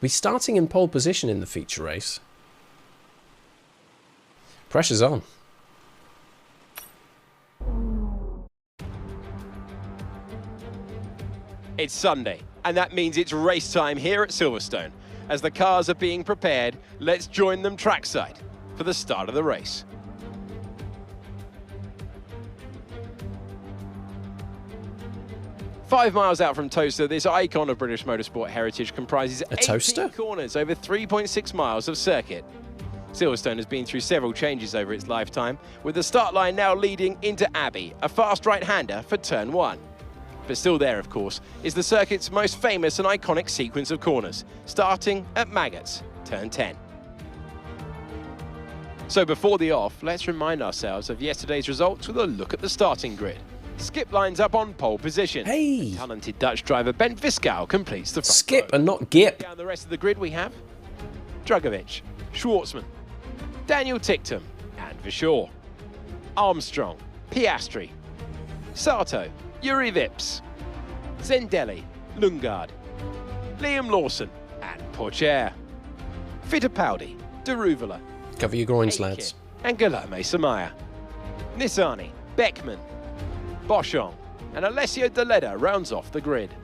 We're starting in pole position in the feature race. Pressure's on. It's Sunday, and that means it's race time here at Silverstone. As the cars are being prepared, let's join them trackside for the start of the race. Five miles out from Toaster, this icon of British motorsport heritage comprises 18 corners over 3.6 miles of circuit. Silverstone has been through several changes over its lifetime, with the start line now leading into Abbey, a fast right-hander for turn 1. but still there, of course, is the circuit's most famous and iconic sequence of corners, starting at Maggots, turn 10. So before the off, let's remind ourselves of yesterday's results with a look at the starting grid. Skip lines up on pole position. Hey! Talented Dutch driver Ben Viscouw completes the front Skip row. and not Gip. Down the rest of the grid we have Drugovic, Schwartzman, Daniel Ticktum, and Verschoor. Armstrong, Piastri, Sato, Yuri Vips, Zendelli, Lundgaard, Liam Lawson, and Pourchaire. Fittipaldi, Deruvala, Cover your groins, Aiken, lads. and Guilherme Samaya. Nissani, Beckman, Boschong, and Alessio Deleda rounds off the grid.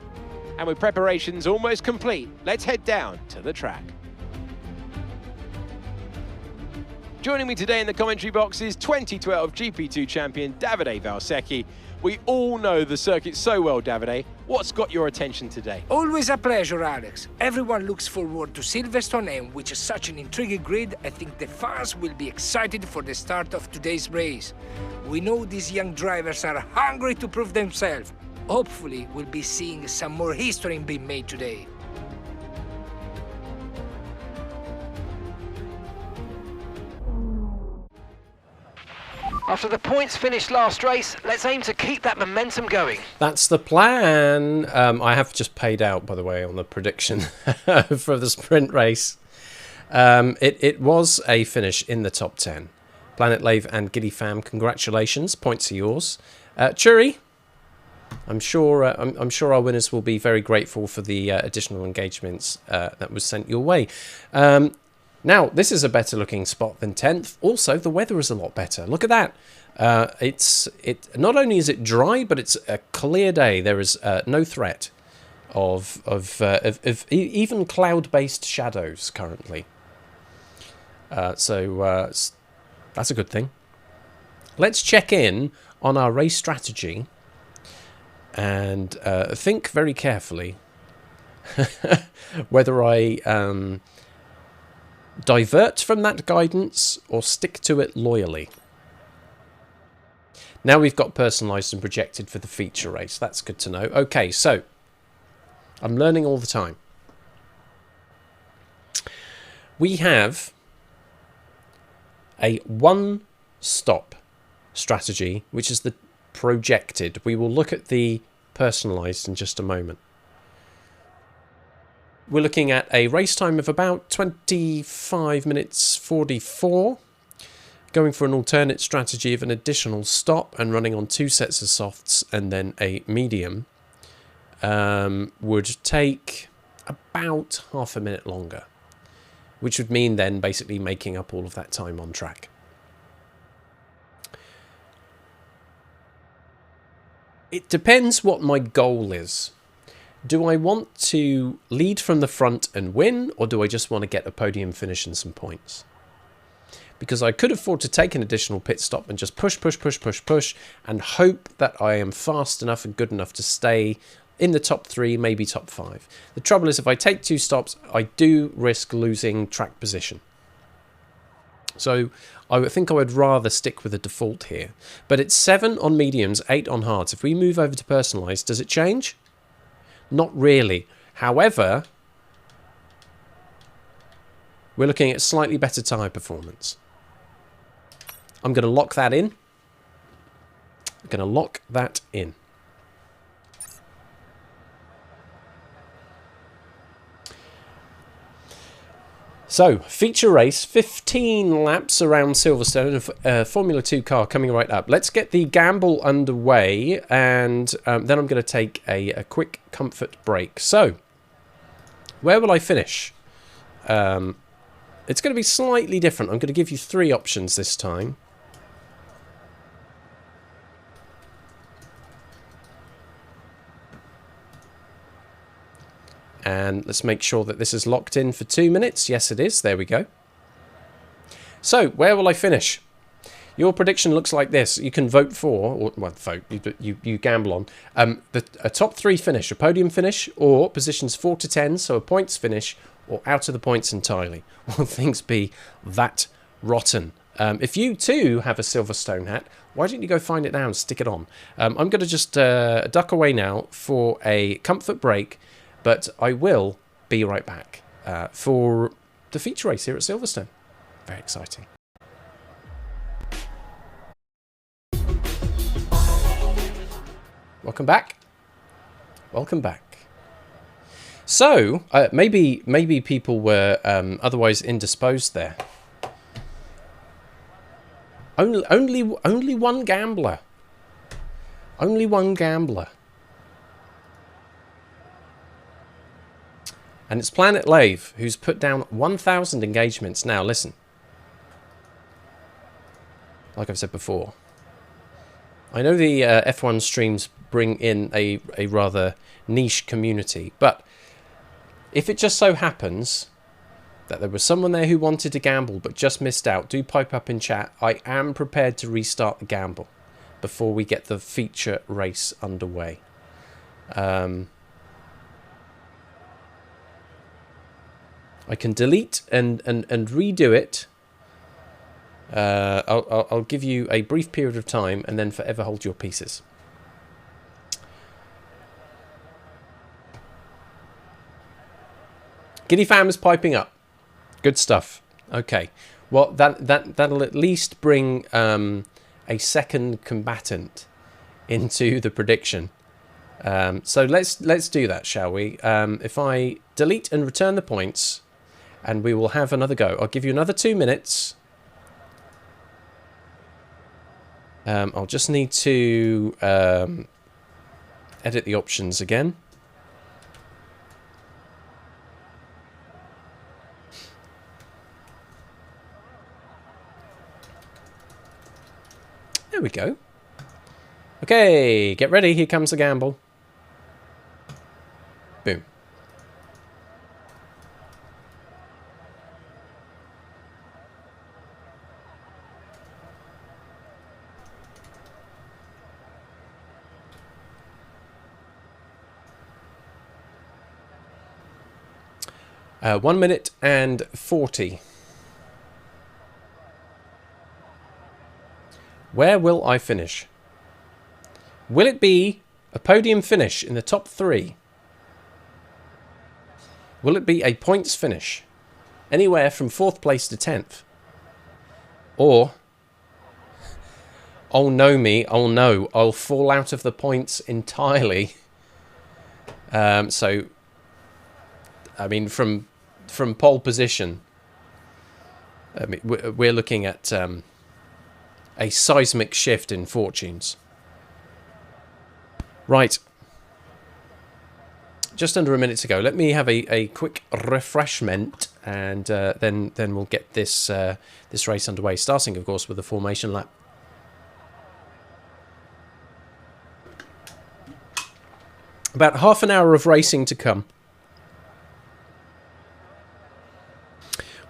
And with preparations almost complete, let's head down to the track. Joining me today in the commentary box is 2012 GP2 champion Davide Valsecchi. We all know the circuit so well, Davide. What's got your attention today? Always a pleasure, Alex. Everyone looks forward to Silverstone, and with such an intriguing grid, I think the fans will be excited for the start of today's race. We know these young drivers are hungry to prove themselves. Hopefully, we'll be seeing some more history being made today. After the points finished last race, let's aim to keep that momentum going. That's the plan. I have just paid out, by the way, on the prediction for the sprint race. It was a finish in the top 10. Planet Lave and Giddy Fam, congratulations. Points are yours. Churi, I'm sure our winners will be very grateful for the additional engagements that was sent your way. Now, this is a better looking spot than 10th. Also, the weather is a lot better. Look at that. Not only is it dry, but it's a clear day. There is no threat of even cloud-based shadows currently. So that's a good thing. Let's check in on our race strategy and think very carefully whether I divert from that guidance or stick to it loyally. Now we've got personalised and projected for the feature race. That's good to know. Okay, so I'm learning all the time. We have a one-stop strategy, which is the projected. We will look at the personalised in just a moment. We're looking at a race time of about 25 minutes 44. Going for an alternate strategy of an additional stop and running on 2 sets of softs and then a medium would take about half a minute longer, which would mean then basically making up all of that time on track. It depends what my goal is. Do I want to lead from the front and win, or do I just want to get a podium finish and some points? Because I could afford to take an additional pit stop and just push, and hope that I am fast enough and good enough to stay in the top 3, maybe top 5. The trouble is, if I take 2 stops, I do risk losing track position. So I think I would rather stick with a default here. But it's 7 on mediums, 8 on hards. If we move over to personalised, does it change? Not really. However, we're looking at slightly better tyre performance. I'm going to lock that in. I'm going to lock that in. So, feature race, 15 laps around Silverstone, a Formula 2 car coming right up. Let's get the gamble underway, and then I'm going to take a quick comfort break. So, where will I finish? It's going to be slightly different. I'm going to give you 3 options this time. And let's make sure that this is locked in for 2 minutes. Yes, it is. There we go. So, where will I finish? Your prediction looks like this. You can vote for, or well, vote, you gamble on, a top 3 finish, a podium finish, or positions 4 to 10, so a points finish, or out of the points entirely. Will things be that rotten? If you too have a Silverstone hat, why don't you go find it now and stick it on? I'm going to just duck away now for a comfort break, but I will be right back for the feature race here at Silverstone. Very exciting. Welcome back. Welcome back. So, maybe people were otherwise indisposed there. Only one gambler. Only one gambler. And it's Planet Lave, who's put down 1,000 engagements. Now, listen. Like I've said before, I know the F1 streams bring in a rather niche community, but if it just so happens that there was someone there who wanted to gamble but just missed out, do pipe up in chat. I am prepared to restart the gamble before we get the feature race underway. I can delete and redo it. I'll give you a brief period of time and then forever hold your pieces. Giddy fam is piping up. Good stuff. Okay. Well, that'll at least bring a second combatant into the prediction. So let's do that, shall we? If I delete and return the points, and we will have another go. I'll give you another 2 minutes. I'll just need to edit the options again. There we go. Okay, get ready. Here comes the gamble. Boom. Uh, 1 minute and 40. Where will I finish? Will it be a podium finish in the top 3? Will it be a points finish? Anywhere from 4th place to 10th? Or, oh no me, oh no, I'll fall out of the points entirely. So, I mean, from pole position, I mean, we're looking at a seismic shift in fortunes. Right. Just under a minute to go. Let me have a quick refreshment, and then we'll get this this race underway. Starting, of course, with the formation lap. About half an hour of racing to come.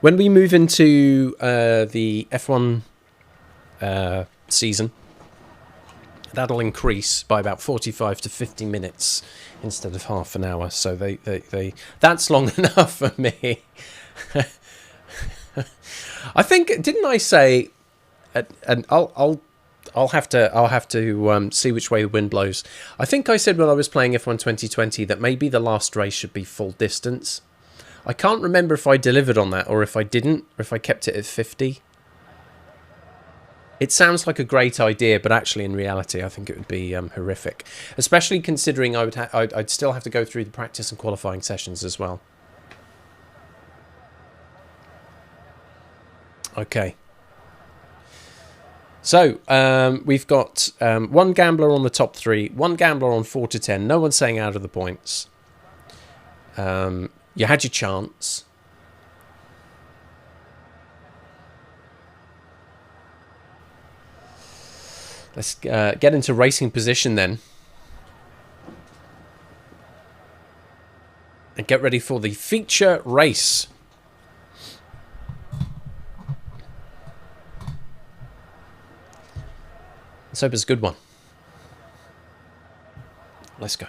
When we move into the F1 season, that'll increase by about 45 to 50 minutes instead of half an hour. So they that's long enough for me. I think, didn't I say? And I'll have to see which way the wind blows. I think I said when I was playing F1 2020 that maybe the last race should be full distance. I can't remember if I delivered on that or if I didn't, or if I kept it at 50. It sounds like a great idea, but actually in reality I think it would be horrific. Especially considering I'd still have to go through the practice and qualifying sessions as well. Okay. So, we've got one gambler on the top 3, one gambler on 4 to 10. No one's saying out of the points. You had your chance. Let's get into racing position then. And get ready for the feature race. Let's hope it's a good one. Let's go.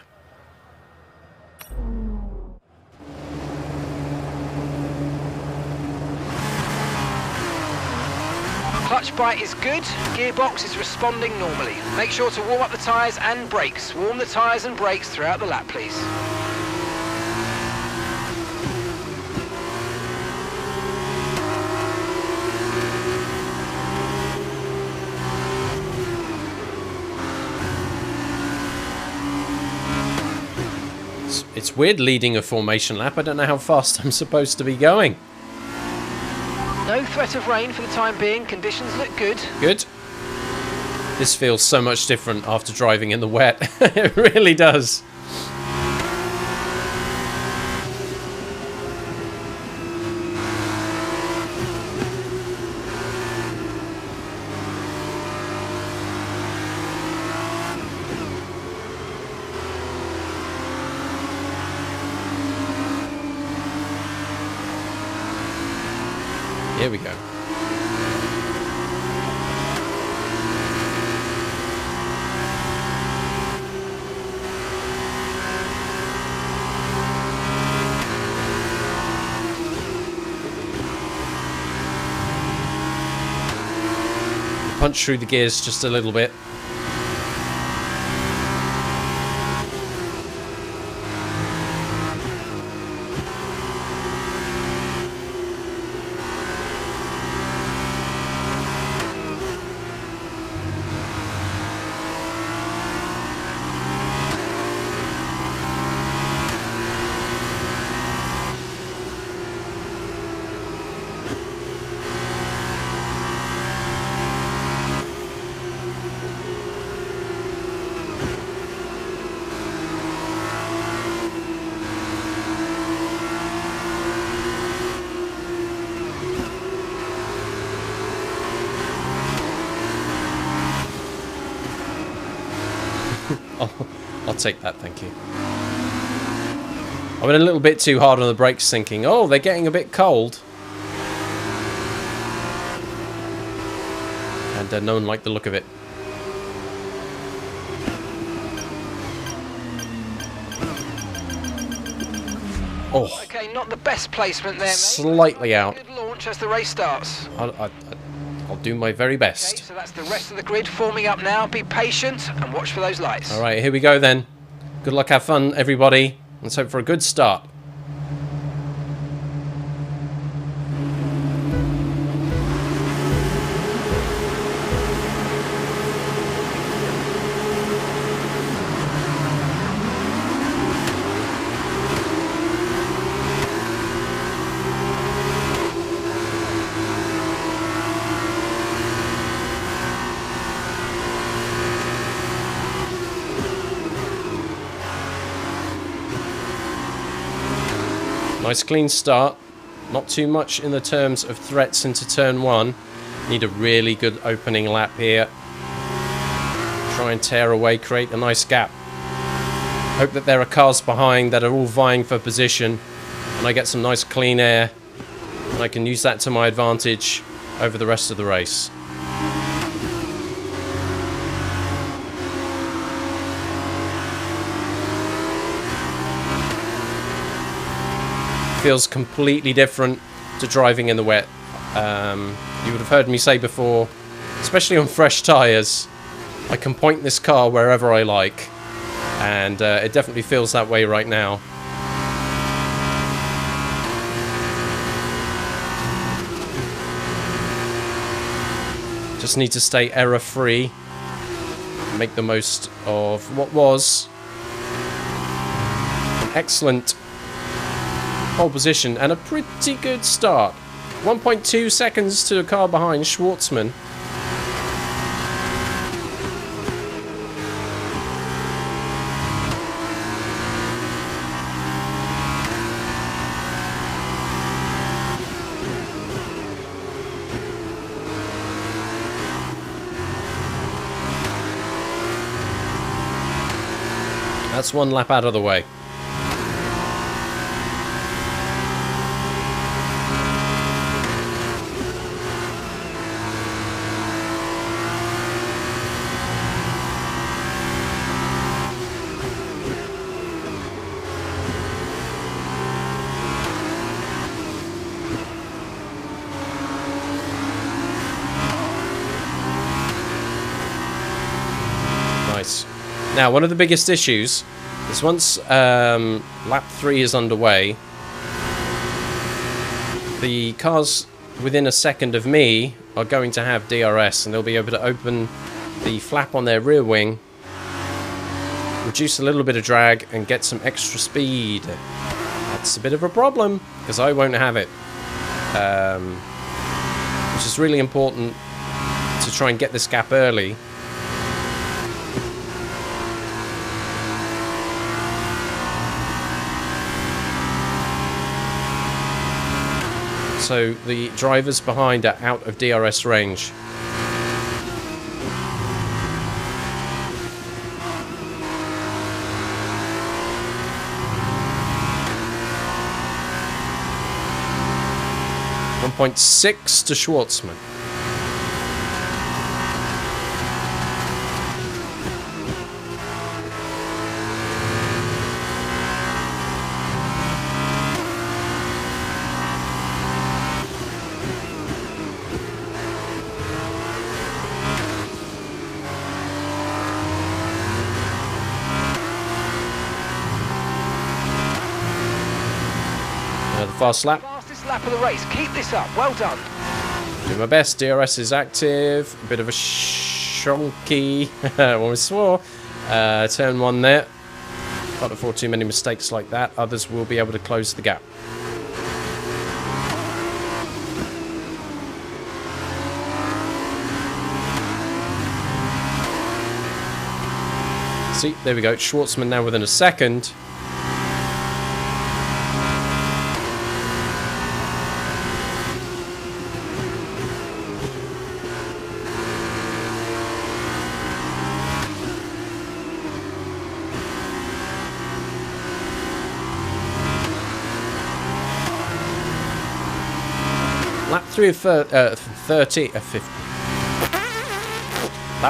Clutch bite is good, gearbox is responding normally. Make sure to warm up the tyres and brakes. Warm the tyres and brakes throughout the lap, please. It's weird leading a formation lap. I don't know how fast I'm supposed to be going. No threat of rain for the time being. Conditions look good. Good. This feels so much different after driving in the wet. It really does. Here we go. Punch through the gears just a little bit. I'll take that, thank you. I went a little bit too hard on the brakes thinking, oh, they're getting a bit cold. And no one liked the look of it. Oh. Okay, not the best placement there, mate. Slightly out. Good launch as the race starts. I'll do my very best. Okay, so that's the rest of the grid forming up now. Be patient and watch for those lights. All right, here we go then. Good luck, have fun, everybody. Let's hope for a good start. Nice clean start. Not too much in the terms of threats into turn one. Need a really good opening lap here. Try and tear away, create a nice gap. Hope that there are cars behind that are all vying for position and I get some nice clean air and I can use that to my advantage over the rest of the race. Feels completely different to driving in the wet. You would have heard me say before, especially on fresh tyres, I can point this car wherever I like, and it definitely feels that way right now. Just need to stay error-free, make the most of what was an excellent pole position and a pretty good start. 1.2 seconds to the car behind Schwartzman. That's one lap out of the way. Now, one of the biggest issues is once lap 3 is underway, the cars within a second of me are going to have DRS, and they'll be able to open the flap on their rear wing, reduce a little bit of drag, and get some extra speed. That's a bit of a problem, because I won't have it. Which is really important to try and get this gap early. So the drivers behind are out of DRS range. .6 to Schwartzman. Another fast lap. Lap of the race. Keep this up. Well done. Do my best. DRS is active. A bit of a shonky. One we swore. Turn 1 there. Can't afford too many mistakes like that. Others will be able to close the gap. See, there we go. Schwartzman now within a second. Lap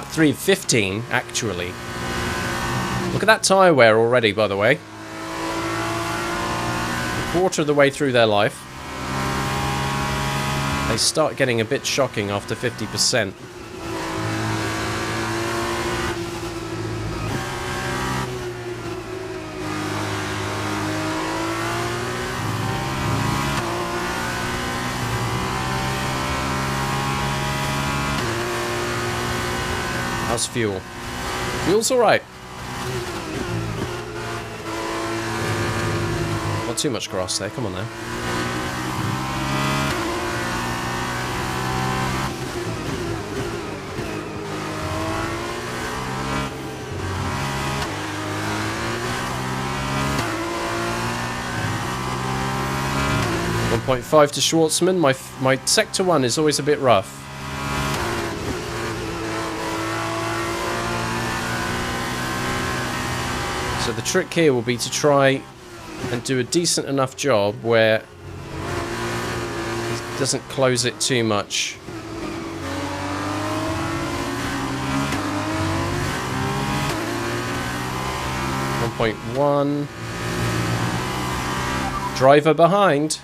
3 of 15, actually. Look at that tyre wear already, by the way. A quarter of the way through their life. They start getting a bit shocking after 50%. How's fuel? Fuel's alright. Not too much grass there, come on now. .5 to Schwartzman. My sector 1 is always a bit rough. So the trick here will be to try and do a decent enough job where it doesn't close it too much. .1. Driver behind.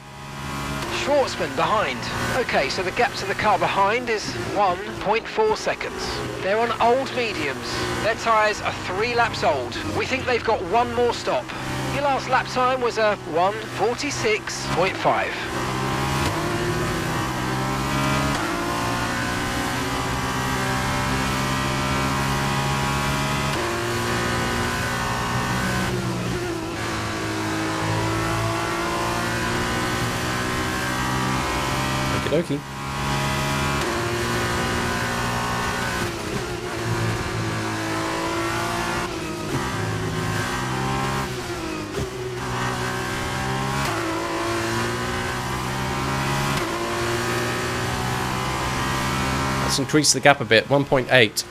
Schwartzman behind. Okay, so the gap to the car behind is 1.4 seconds. They're on old mediums. Their tyres are 3 laps old. We think they've got one more stop. Your last lap time was a 1:46.5. Okie dokie. Let's increase the gap a bit, 1.8.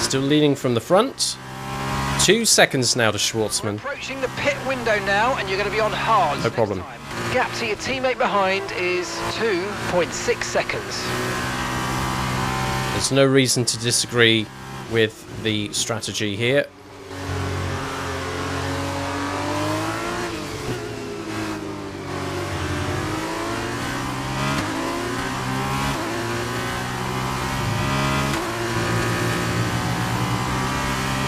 Still leading from the front. 2 seconds now to Schwartzman. Approaching the pit window now, and you're going to be on hard. No problem. gap to your teammate behind is 2.6 seconds. There's no reason to disagree with the strategy here.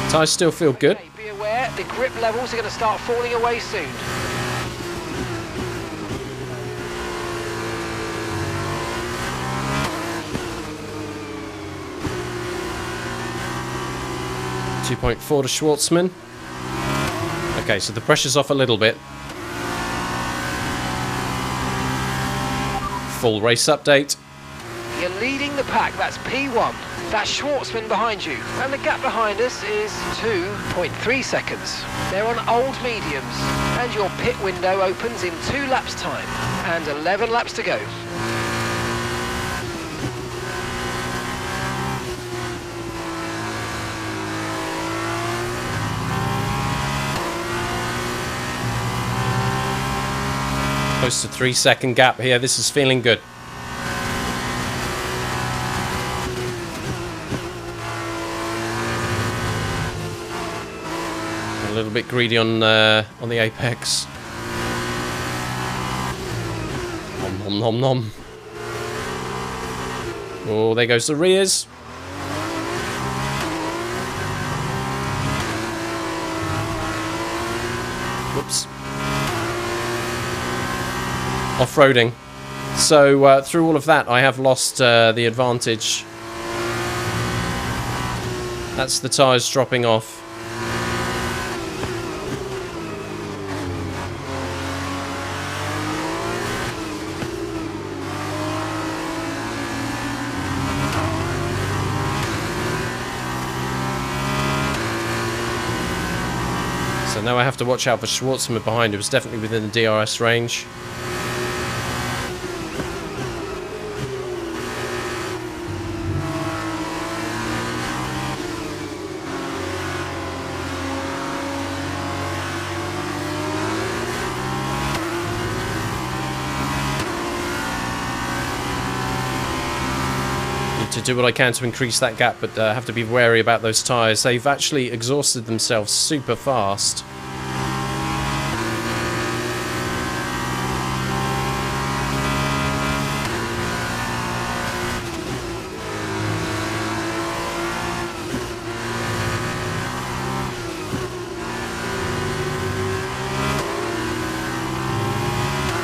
Tyres still feel good. Okay, be aware, the grip levels are going to start falling away soon. .4 to Schwartzman. Okay, so the pressure's off a little bit. Full race update. You're leading the pack, that's P1. That's Schwartzman behind you. And the gap behind us is 2.3 seconds. They're on old mediums. And your pit window opens in 2 laps time. And 11 laps to go. Close to 3-second gap here. This is feeling good. A little bit greedy on the apex. Nom nom nom nom. Oh, there goes the rears. Whoops. Off-roading. So through all of that, I have lost the advantage. That's the tyres dropping off. So now I have to watch out for Schwartzman behind, who was definitely within the DRS range. To do what I can to increase that gap, but have to be wary about those tyres. They've actually exhausted themselves super fast.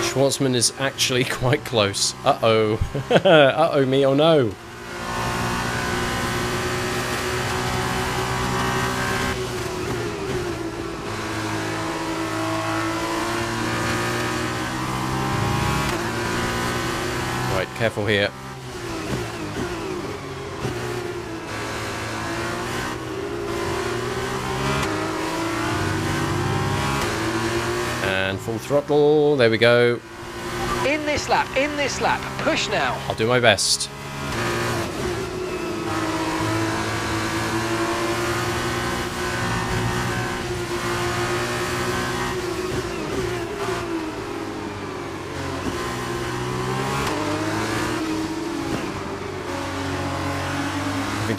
Schwartzman is actually quite close. Uh-oh. Uh-oh me, oh no. Careful here. And full throttle. There we go. In this lap, push now. I'll do my best.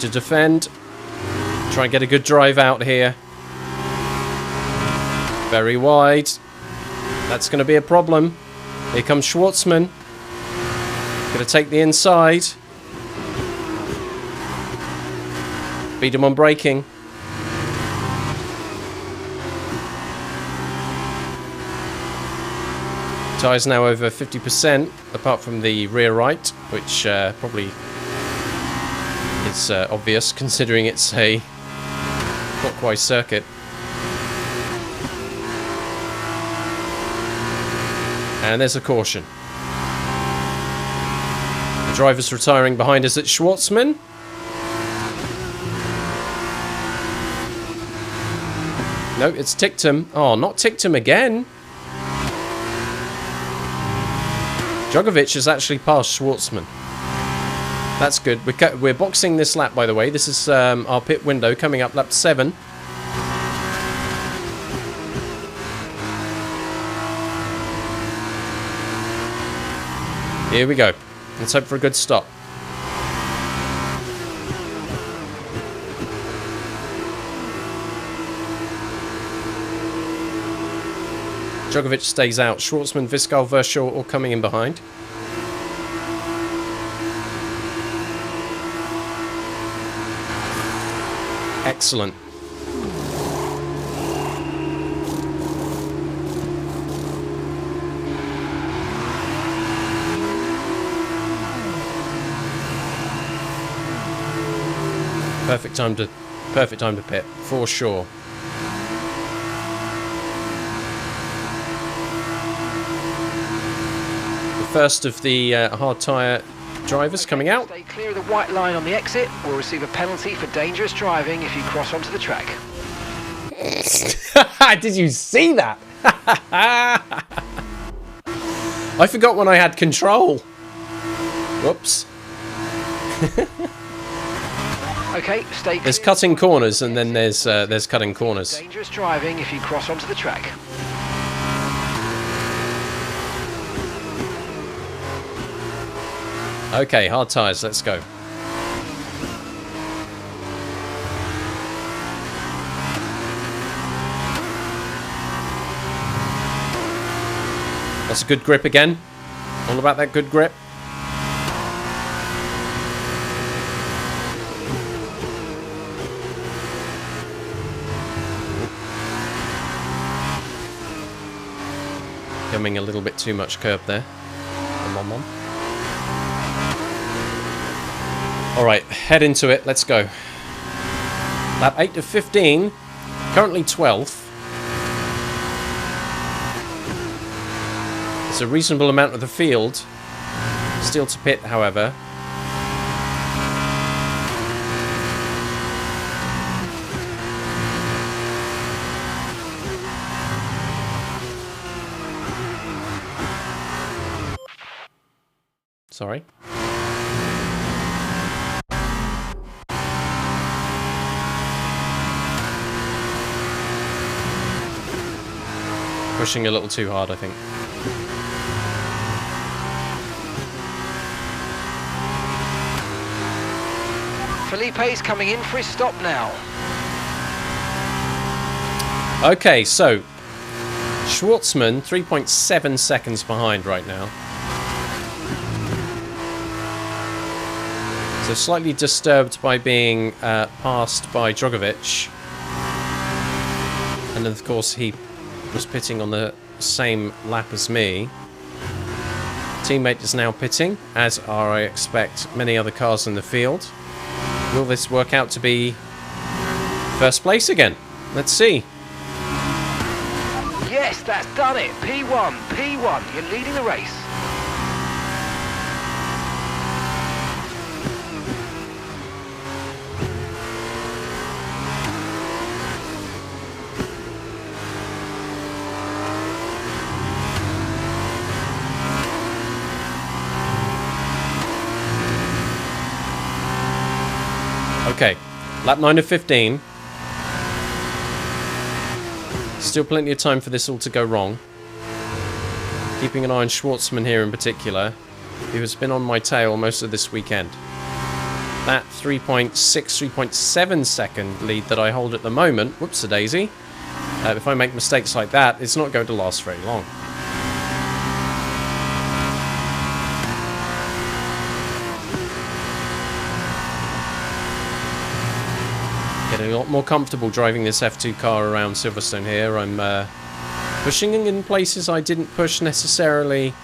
To defend, try and get a good drive out here. Very wide. That's going to be a problem. Here comes Schwartzman. Going to take the inside. Beat him on braking. Tyres now over 50%, apart from the rear right, which probably is obvious considering it's a clockwise circuit. And there's a caution. The driver's retiring behind us at Schwartzman. No, it's ticked him. Oh, not ticked him again. Djokovic has actually passed Schwartzman. That's good. We're boxing this lap, by the way. This is our pit window coming up, lap 7. Here we go. Let's hope for a good stop. Djokovic stays out. Schwartzman, Viscal, Verschoor all coming in behind. Excellent. Perfect time to pit, for sure. The first of the hard tyre drivers coming out. Stay clear of the white line on the exit. We'll receive a penalty for dangerous driving if you cross onto the track. Did you see that? I forgot when I had control. Whoops. Okay, stay clear. There's cutting corners and then there's cutting corners. Dangerous driving if you cross onto the track. Okay, hard tyres, let's go. That's a good grip again. All about that good grip. Coming a little bit too much curb there. Come on. Alright, head into it, let's go. Lap 8 of 15, currently 12th. It's a reasonable amount of the field. Still to pit, however. Sorry. Pushing a little too hard, I think. Felipe's coming in for his stop now. Okay, so Schwartzman 3.7 seconds behind right now. So slightly disturbed by being passed by Djokovic. And then of course he was pitting on the same lap as me. Teammate is now pitting, as are, I expect, many other cars in the field. Will this work out to be first place again? Let's see. Yes, that's done it. P1. You're leading the race. Okay, lap 9 of 15. Still plenty of time for this all to go wrong. Keeping an eye on Schwartzman here in particular, who has been on my tail most of this weekend. That 3.6, 3.7 second lead that I hold at the moment, whoops-a-daisy, if I make mistakes like that, it's not going to last very long. Getting a lot more comfortable driving this F2 car around Silverstone here. I'm pushing in places I didn't push necessarily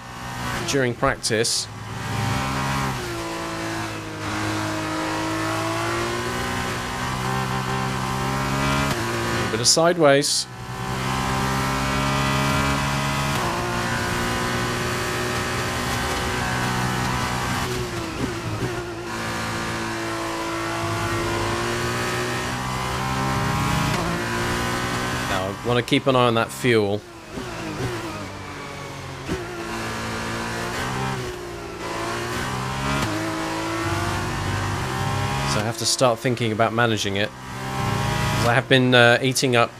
during practice. A bit of sideways. Want to keep an eye on that fuel. So I have to start thinking about managing it. Because I have been eating up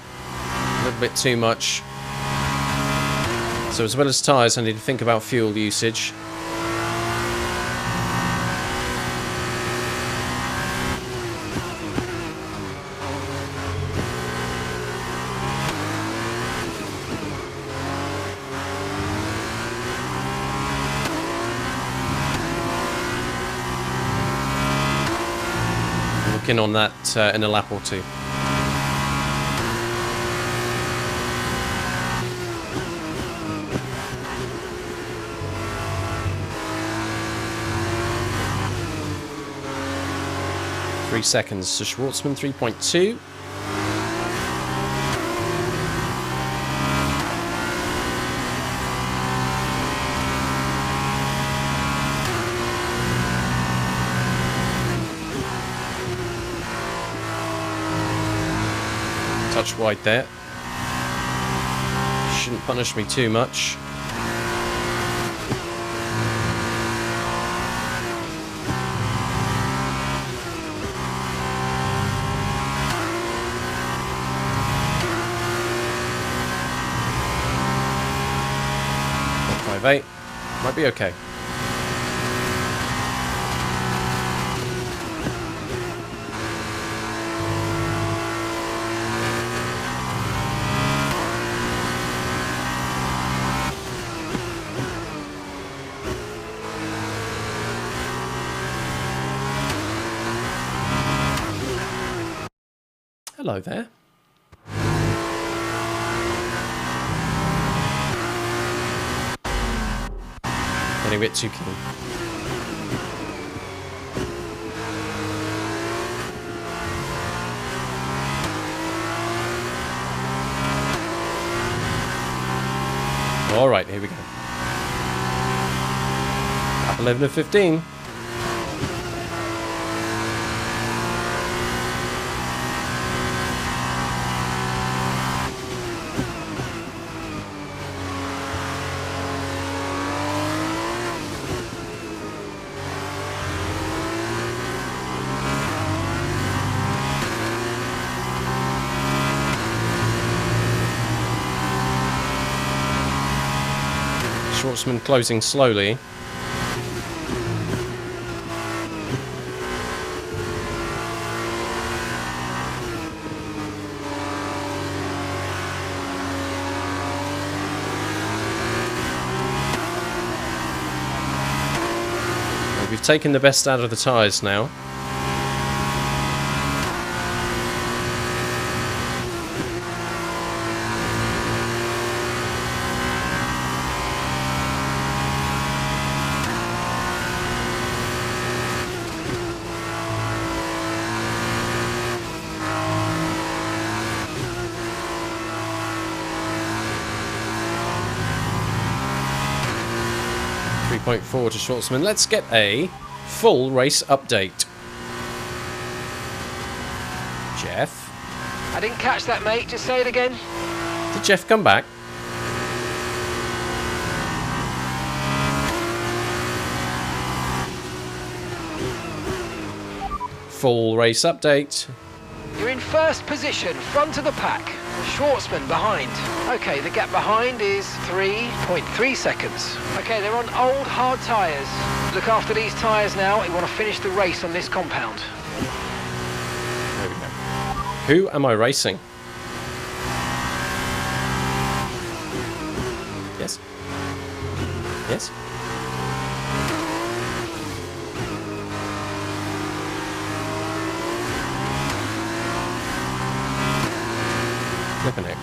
a little bit too much. So as well as tyres, I need to think about fuel usage. in on that in a lap or two. Three seconds to Schwartzman, 3.2. Touch wide there. Shouldn't punish me too much. .58. Might be okay. Hello there. Getting a bit too keen. Alright, here we go. Lap 11 of 15. Schwartzman closing slowly. We've taken the best out of the tyres now. .4 to Schwartzman. Let's get a full race update. Jeff? I didn't catch that, mate. Just say it again. Did Jeff come back? Full race update. You're in first position, front of the pack. Schwartzman behind. Okay, the gap behind is 3.3 seconds. Okay, they're on old, hard tyres. Look after these tyres now. You want to finish the race on this compound. There we go. Who am I racing? Yes? Yes? Flipping it.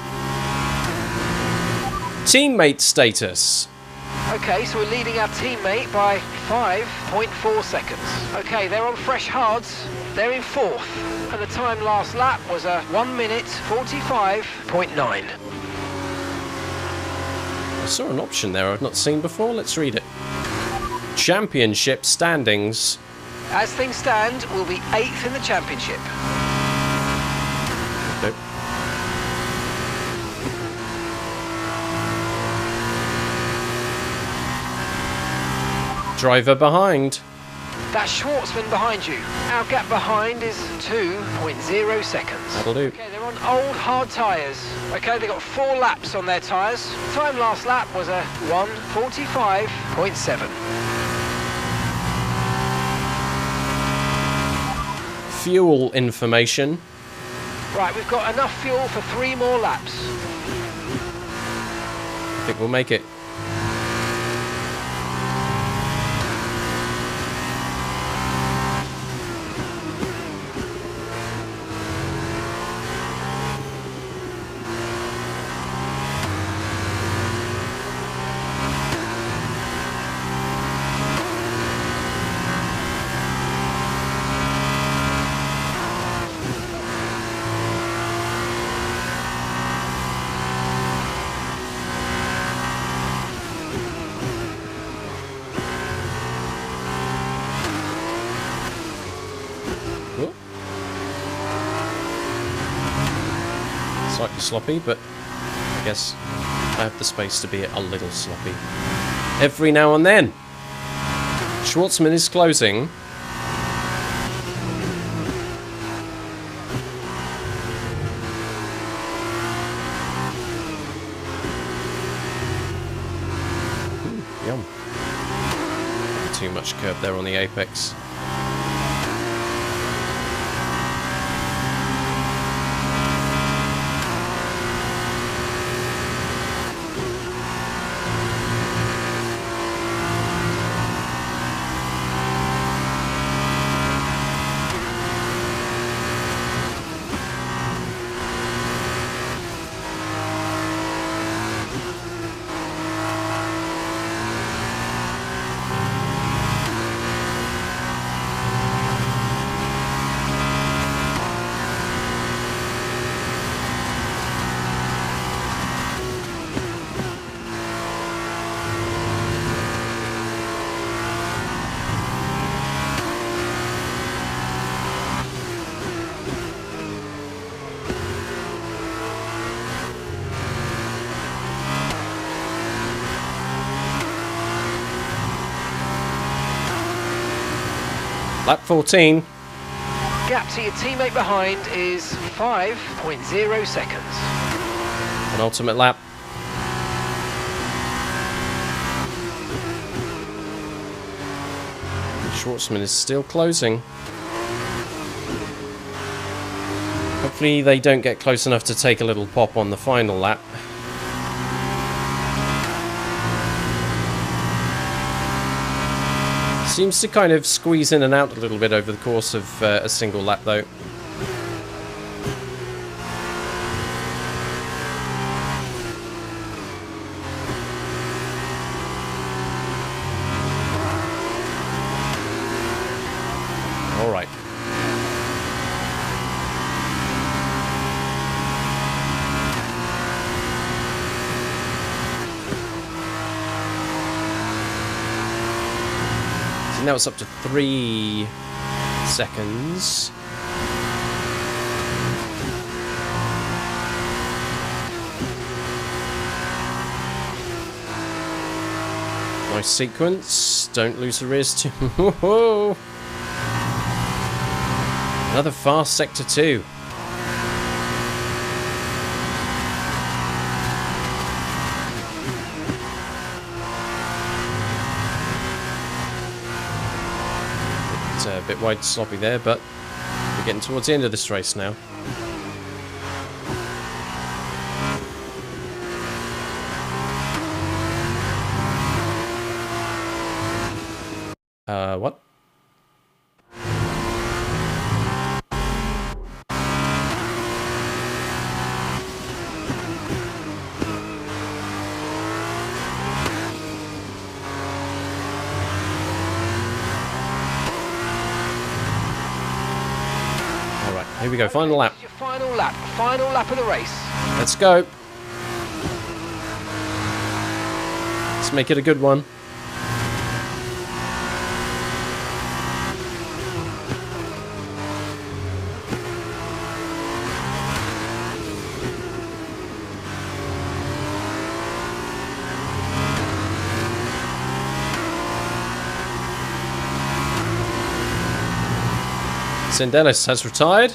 Teammate status. Okay, so we're leading our teammate by 5.4 seconds. Okay, they're on fresh hards. They're in fourth. And the time last lap was a 1 minute 45.9. I saw an option there I've not seen before. Let's read it. Championship standings. As things stand, we'll be 8th in the championship. Nope. Driver behind. That's Schwartzman behind you. Our gap behind is 2.0 seconds. That'll do. Okay, they're on old, hard tyres. Okay, they've got 4 laps on their tyres. Time last lap was a 1:45.7. Fuel information. Right, we've got enough fuel for 3 more laps. I think we'll make it. sloppy, but I guess I have the space to be a little sloppy every now and then. Schwartzman is closing. Yum. Too much curb there on the apex. Lap 14. Gap to your teammate behind is 5.0 seconds. Penultimate lap. Schwartzman is still closing. Hopefully they don't get close enough to take a little pop on the final lap. Seems to kind of squeeze in and out a little bit over the course of a single lap, though. All right. Now it's up to 3 seconds. Nice sequence. Don't lose the rears too. Another fast sector 2. A bit wide sloppy there, but we're getting towards the end of this race now. What? Here we go, final lap. Your final lap of the race. Let's go. Let's make it a good one. Sindelis has retired.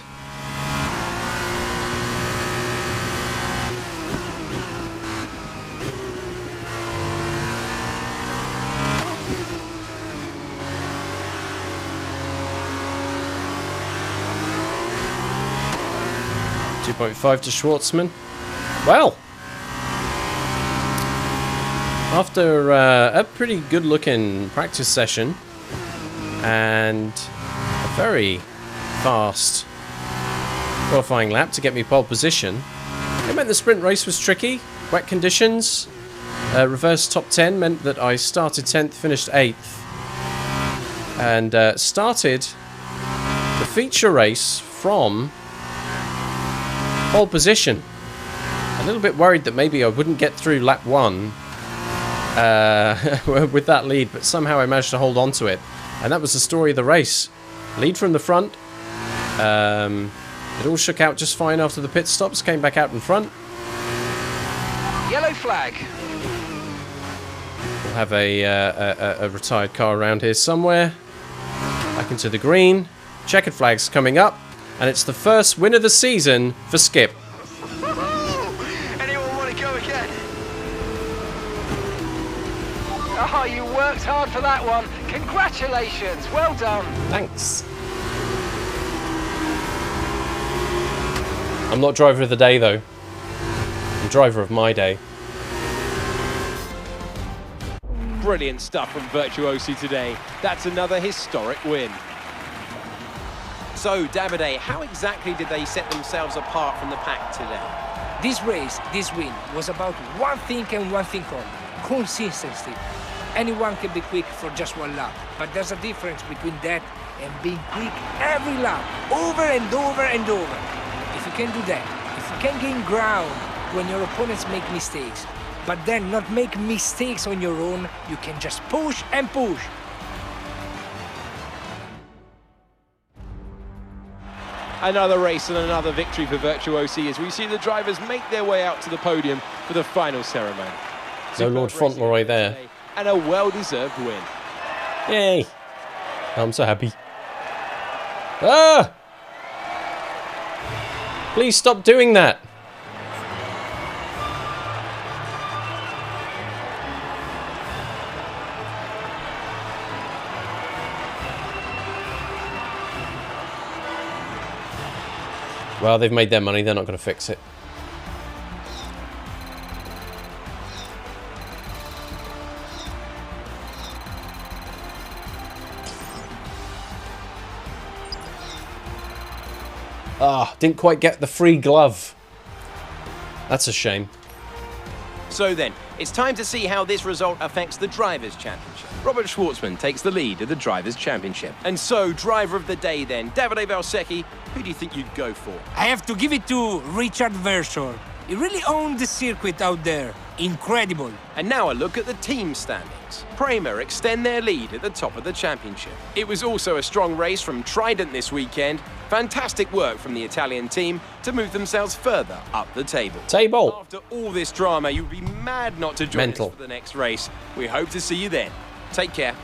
.5 to Schwartzman. Well, after a pretty good looking practice session and a very fast qualifying lap to get me pole position, it meant the sprint race was tricky. Wet conditions, reverse top 10 meant that I started 10th, finished 8th, and started the feature race from pole position. A little bit worried that maybe I wouldn't get through lap 1 with that lead, but somehow I managed to hold on to it, and that was the story of the race. Lead from the front, the It all shook out just fine after the pit stops, came back out in front. Yellow flag. We'll have a retired car around here somewhere. Back into the green. Checkered flags coming up. And it's the first win of the season for Skip. Anyone want to go again? Oh, you worked hard for that one. Congratulations. Well done. Thanks. I'm not driver of the day, though. I'm driver of my day. Brilliant stuff from Virtuosi today. That's another historic win. So, Davide, how exactly did they set themselves apart from the pack today? This race, this win, was about one thing and one thing only: consistency. Anyone can be quick for just one lap, but there's a difference between that and being quick every lap, over and over and over. If you can do that, if you can gain ground when your opponents make mistakes, but then not make mistakes on your own, you can just push and push. Another race and another victory for Virtuosi as we see the drivers make their way out to the podium for the final ceremony. No Lord Fauntleroy there. And a well-deserved win. Yay! I'm so happy. Ah! Please stop doing that. Well, they've made their money. They're not going to fix it. Ah, didn't quite get the free glove. That's a shame. So then, it's time to see how this result affects the Drivers' Championship. Robert Schwartzman takes the lead of the Drivers' Championship. And so, driver of the day then, Davide Valsecchi, who do you think you'd go for? I have to give it to Richard Verschoor. He really owned the circuit out there. Incredible. And now a look at the team standings. Prema extend their lead at the top of the championship. It was also a strong race from Trident this weekend. Fantastic work from the Italian team to move themselves further up the table. After all this drama, you'd be mad not to join us for the next race. We hope to see you then. Take care.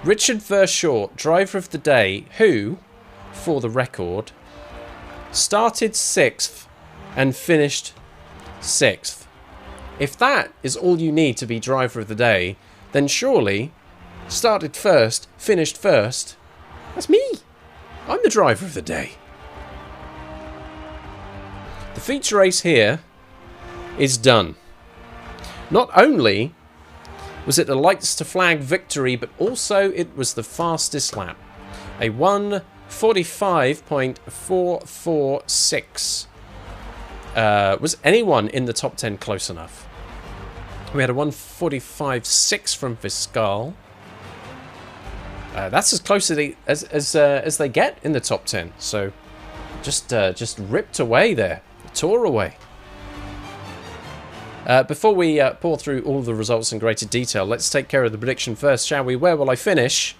Richard Verschoor, driver of the day, who, for the record, started 6th and finished 6th. If that is all you need to be driver of the day, then surely started 1st, finished 1st. That's me. I'm the driver of the day. The feature race here is done. Not only was it a lights to flag victory, but also it was the fastest lap. A 1:45.446. Was anyone in the top 10 close enough? We had a 1:45.6 from Viscal. That's as close as they get in the top 10. So just ripped away there, tore away. Before we pour through all of the results in greater detail, let's take care of the prediction first, shall we? Where will I finish?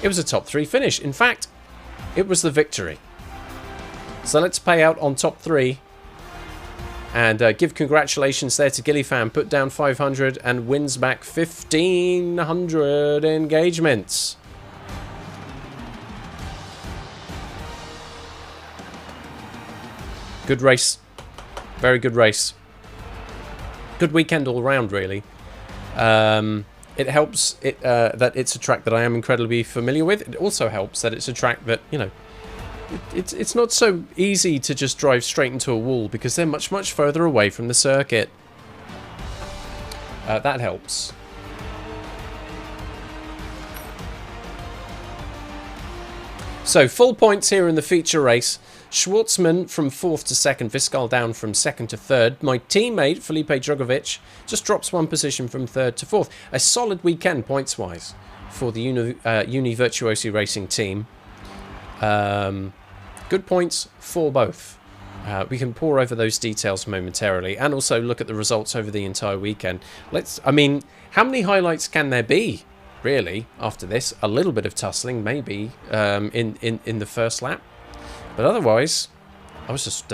It was a top 3 finish. In fact, it was the victory. So let's pay out on top 3 and give congratulations there to Gillifan. Put down 500 and wins back 1,500 engagements. Good race. Very good race. Good weekend all round, really. It helps that it's a track that I am incredibly familiar with. It also helps that it's a track that, you know, it's not so easy to just drive straight into a wall because they're much, much further away from the circuit. That helps. So, full points here in the feature race. Schwartzman from 4th to 2nd. Viscal down from 2nd to 3rd. My teammate, Felipe Drugovich, just drops 1 position from 3rd to 4th. A solid weekend points-wise for the Uni Virtuosi Racing team. Good points for both. We can pore over those details momentarily and also look at the results over the entire weekend. I mean, how many highlights can there be, really, after this? A little bit of tussling, maybe, in the first lap. But otherwise, I was just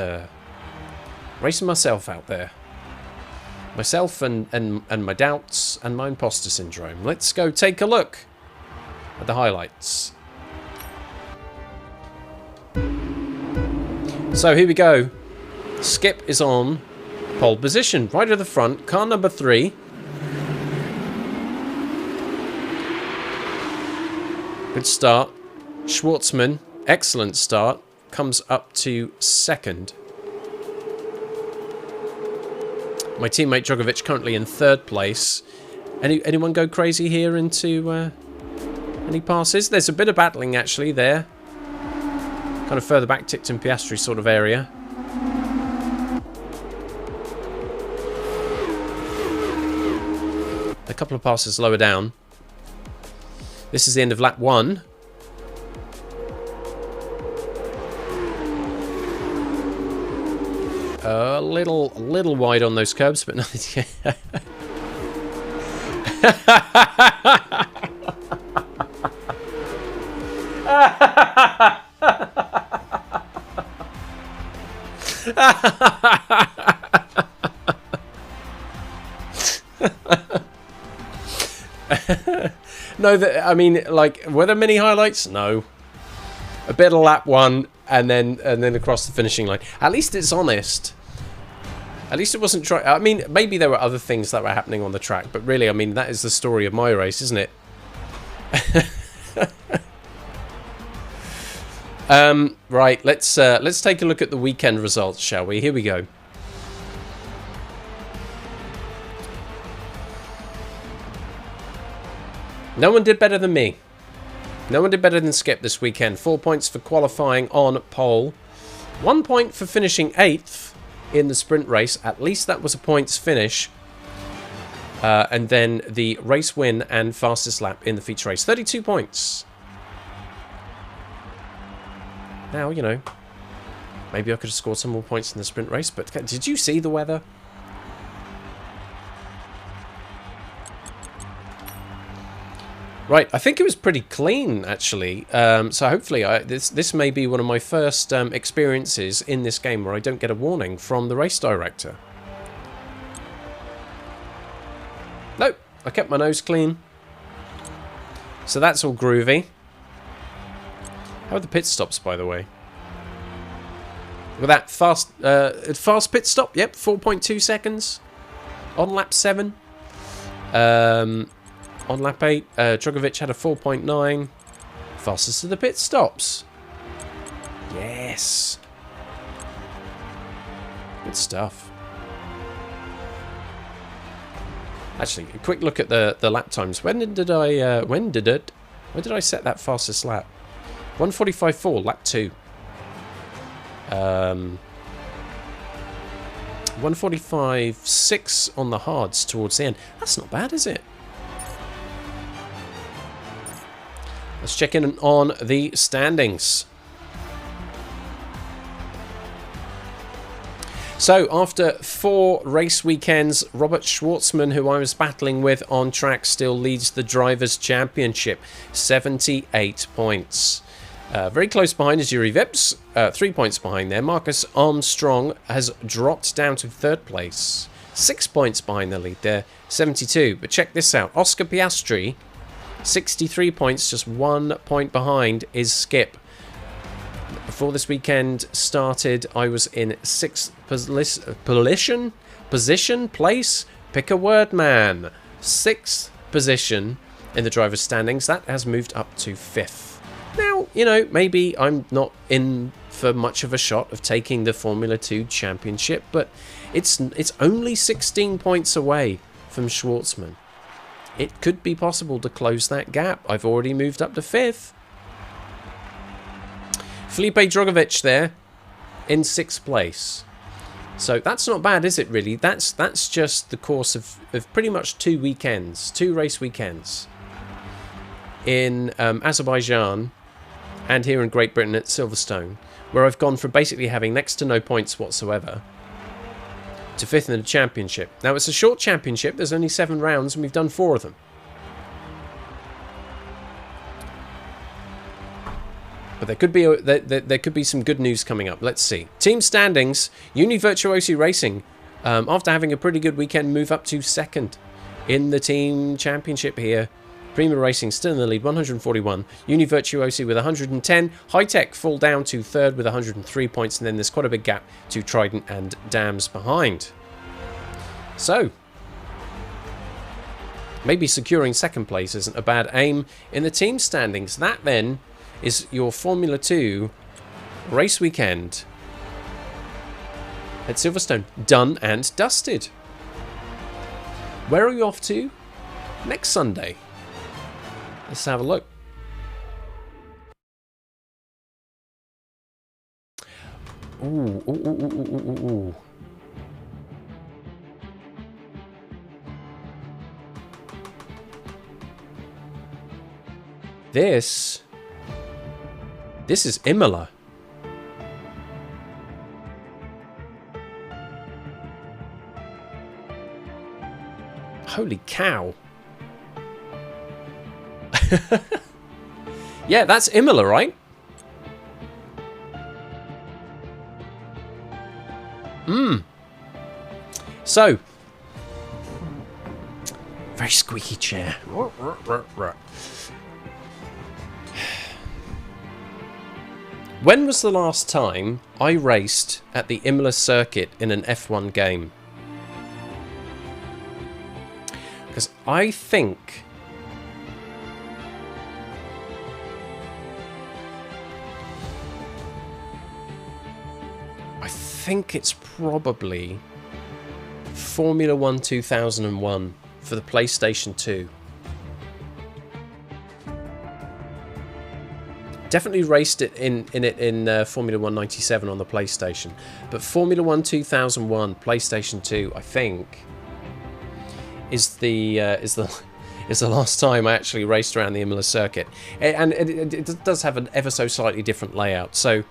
racing myself out there. Myself and my doubts and my imposter syndrome. Let's go take a look at the highlights. So here we go. Skip is on pole position, right at the front. Car number 3. Good start. Schwartzman, excellent start. Comes up to 2nd. My teammate Drogovic currently in 3rd place. Anyone go crazy here into any passes? There's a bit of battling actually there. Kind of further back, Ticton Piastri sort of area. A couple of passes lower down. This is the end of lap 1. A little wide on those curbs, but nothing. No, I mean, like, were there many highlights? No. A bit of lap 1 and then across the finishing line. At least it's honest. At least it wasn't try. I mean, maybe there were other things that were happening on the track, but really, I mean, that is the story of my race, isn't it? Right, let's take a look at the weekend results, shall we? Here we go. No one did better than me. No one did better than Skip this weekend. 4 points for qualifying on pole. 1 point for finishing 8th in the sprint race. At least that was a points finish. And then the race win and fastest lap in the feature race. 32 points. Now, you know, maybe I could have scored some more points in the sprint race. But did you see the weather? Right, I think it was pretty clean, actually. So hopefully, this may be one of my first experiences in this game where I don't get a warning from the race director. Nope, I kept my nose clean. So that's all groovy. How are the pit stops, by the way? Look at that, fast pit stop. Yep, 4.2 seconds on lap 7. On lap 8, Drogovic had a 4.9. Fastest to the pit stops. Yes. Good stuff. Actually, a quick look at the lap times. When did I set that fastest lap? 1:45.4, lap 2. 1:45.6 on the hards towards the end. That's not bad, is it? Let's check in on the standings. So, after 4 race weekends, Robert Schwartzman, who I was battling with on track, still leads the Drivers' Championship. 78 points. Very close behind is Yuri Vips. 3 points behind there. Marcus Armstrong has dropped down to 3rd place. 6 points behind the lead there. 72. But check this out. Oscar Piastri, 63 points, just 1 point behind is Skip. Before this weekend started, I was in 6th place. Pick a word, man. 6th position in the driver's standings. That has moved up to 5th. Now, you know, maybe I'm not in for much of a shot of taking the Formula 2 championship, but it's only 16 points away from Schwartzman. It could be possible to close that gap. I've already moved up to 5th. Felipe Drogovic there in 6th place. So that's not bad, is it, really? That's just the course of pretty much 2 weekends, 2 race weekends in Azerbaijan and here in Great Britain at Silverstone, where I've gone from basically having next to no points whatsoever to 5th in the championship. Now, it's a short championship. There's only 7 rounds, and we've done 4 of them. But there could be some good news coming up. Let's see. Team standings. Uni Virtuosi Racing, after having a pretty good weekend, move up to 2nd in the team championship here. Prima Racing still in the lead, 141. Uni Virtuosi with 110. High Tech fall down to 3rd with 103 points, and then there's quite a big gap to Trident and Dams behind. So, maybe securing 2nd place isn't a bad aim in the team standings. That then is your Formula 2 race weekend at Silverstone done and dusted. Where are you off to next Sunday? Let's have a look. Ooh. This is Imola. Holy cow. Yeah, that's Imola, right? So, very squeaky chair. When was the last time I raced at the Imola circuit in an F1 game? Because I think it's probably Formula 1 2001 for the PlayStation 2. Definitely raced it in Formula 1 97 on the PlayStation, but Formula 1 2001 PlayStation 2, I think, is the last time I actually raced around the Imola circuit, and it does have an ever so slightly different layout. So,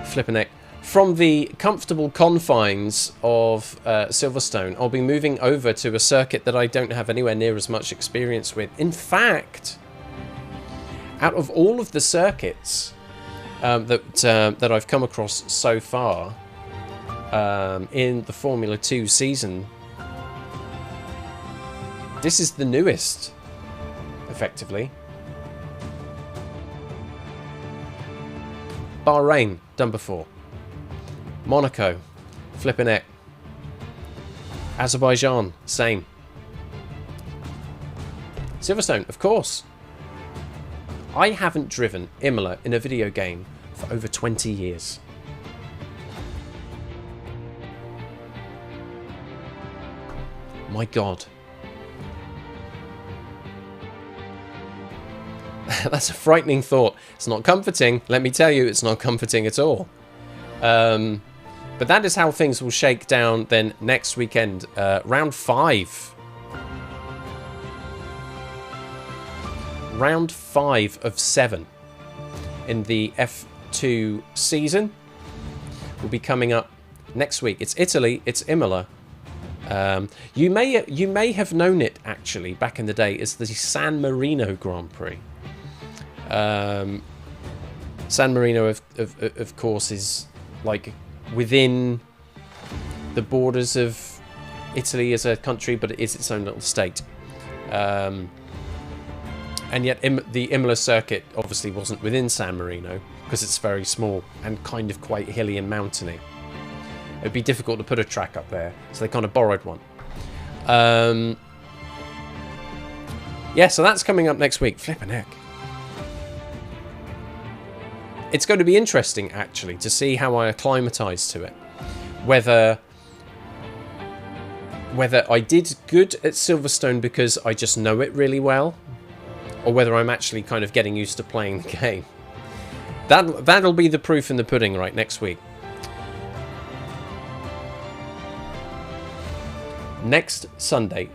flipping it. From the comfortable confines of Silverstone, I'll be moving over to a circuit that I don't have anywhere near as much experience with. In fact, out of all of the circuits that I've come across so far in the Formula 2 season, this is the newest, effectively. Bahrain, done before. Monaco, flipping it. Azerbaijan, same. Silverstone, of course. I haven't driven Imola in a video game for over 20 years. My God. That's a frightening thought. It's not comforting. Let me tell you, it's not comforting at all. But that is how things will shake down then next weekend. Round 5. Round 5 of 7 in the F2 season will be coming up next week. It's Italy, it's Imola. You may have known it, actually, back in the day as the San Marino Grand Prix. San Marino, of course, is like within the borders of Italy as a country, but it is its own little state. And yet the Imola circuit obviously wasn't within San Marino because it's very small and kind of quite hilly and mountainy. It'd be difficult to put a track up there, so they kind of borrowed one. Yeah, so that's coming up next week. Flippin' heck. It's going to be interesting, actually, to see how I acclimatise to it. Whether I did good at Silverstone because I just know it really well, or whether I'm actually kind of getting used to playing the game. That'll be the proof in the pudding right next week. Next Sunday,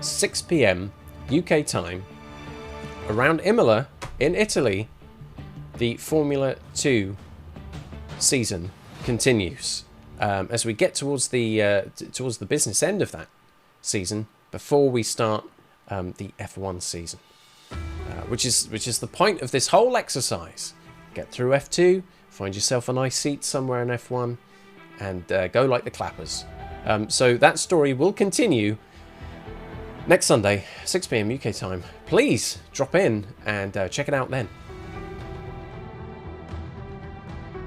6 PM UK time, around Imola in Italy, the Formula 2 season continues. As we get towards the business end of that season, before we start the F1 season, which is the point of this whole exercise. Get through F2, find yourself a nice seat somewhere in F1, and go like the clappers. So that story will continue next Sunday, 6 PM UK time. Please drop in and check it out then.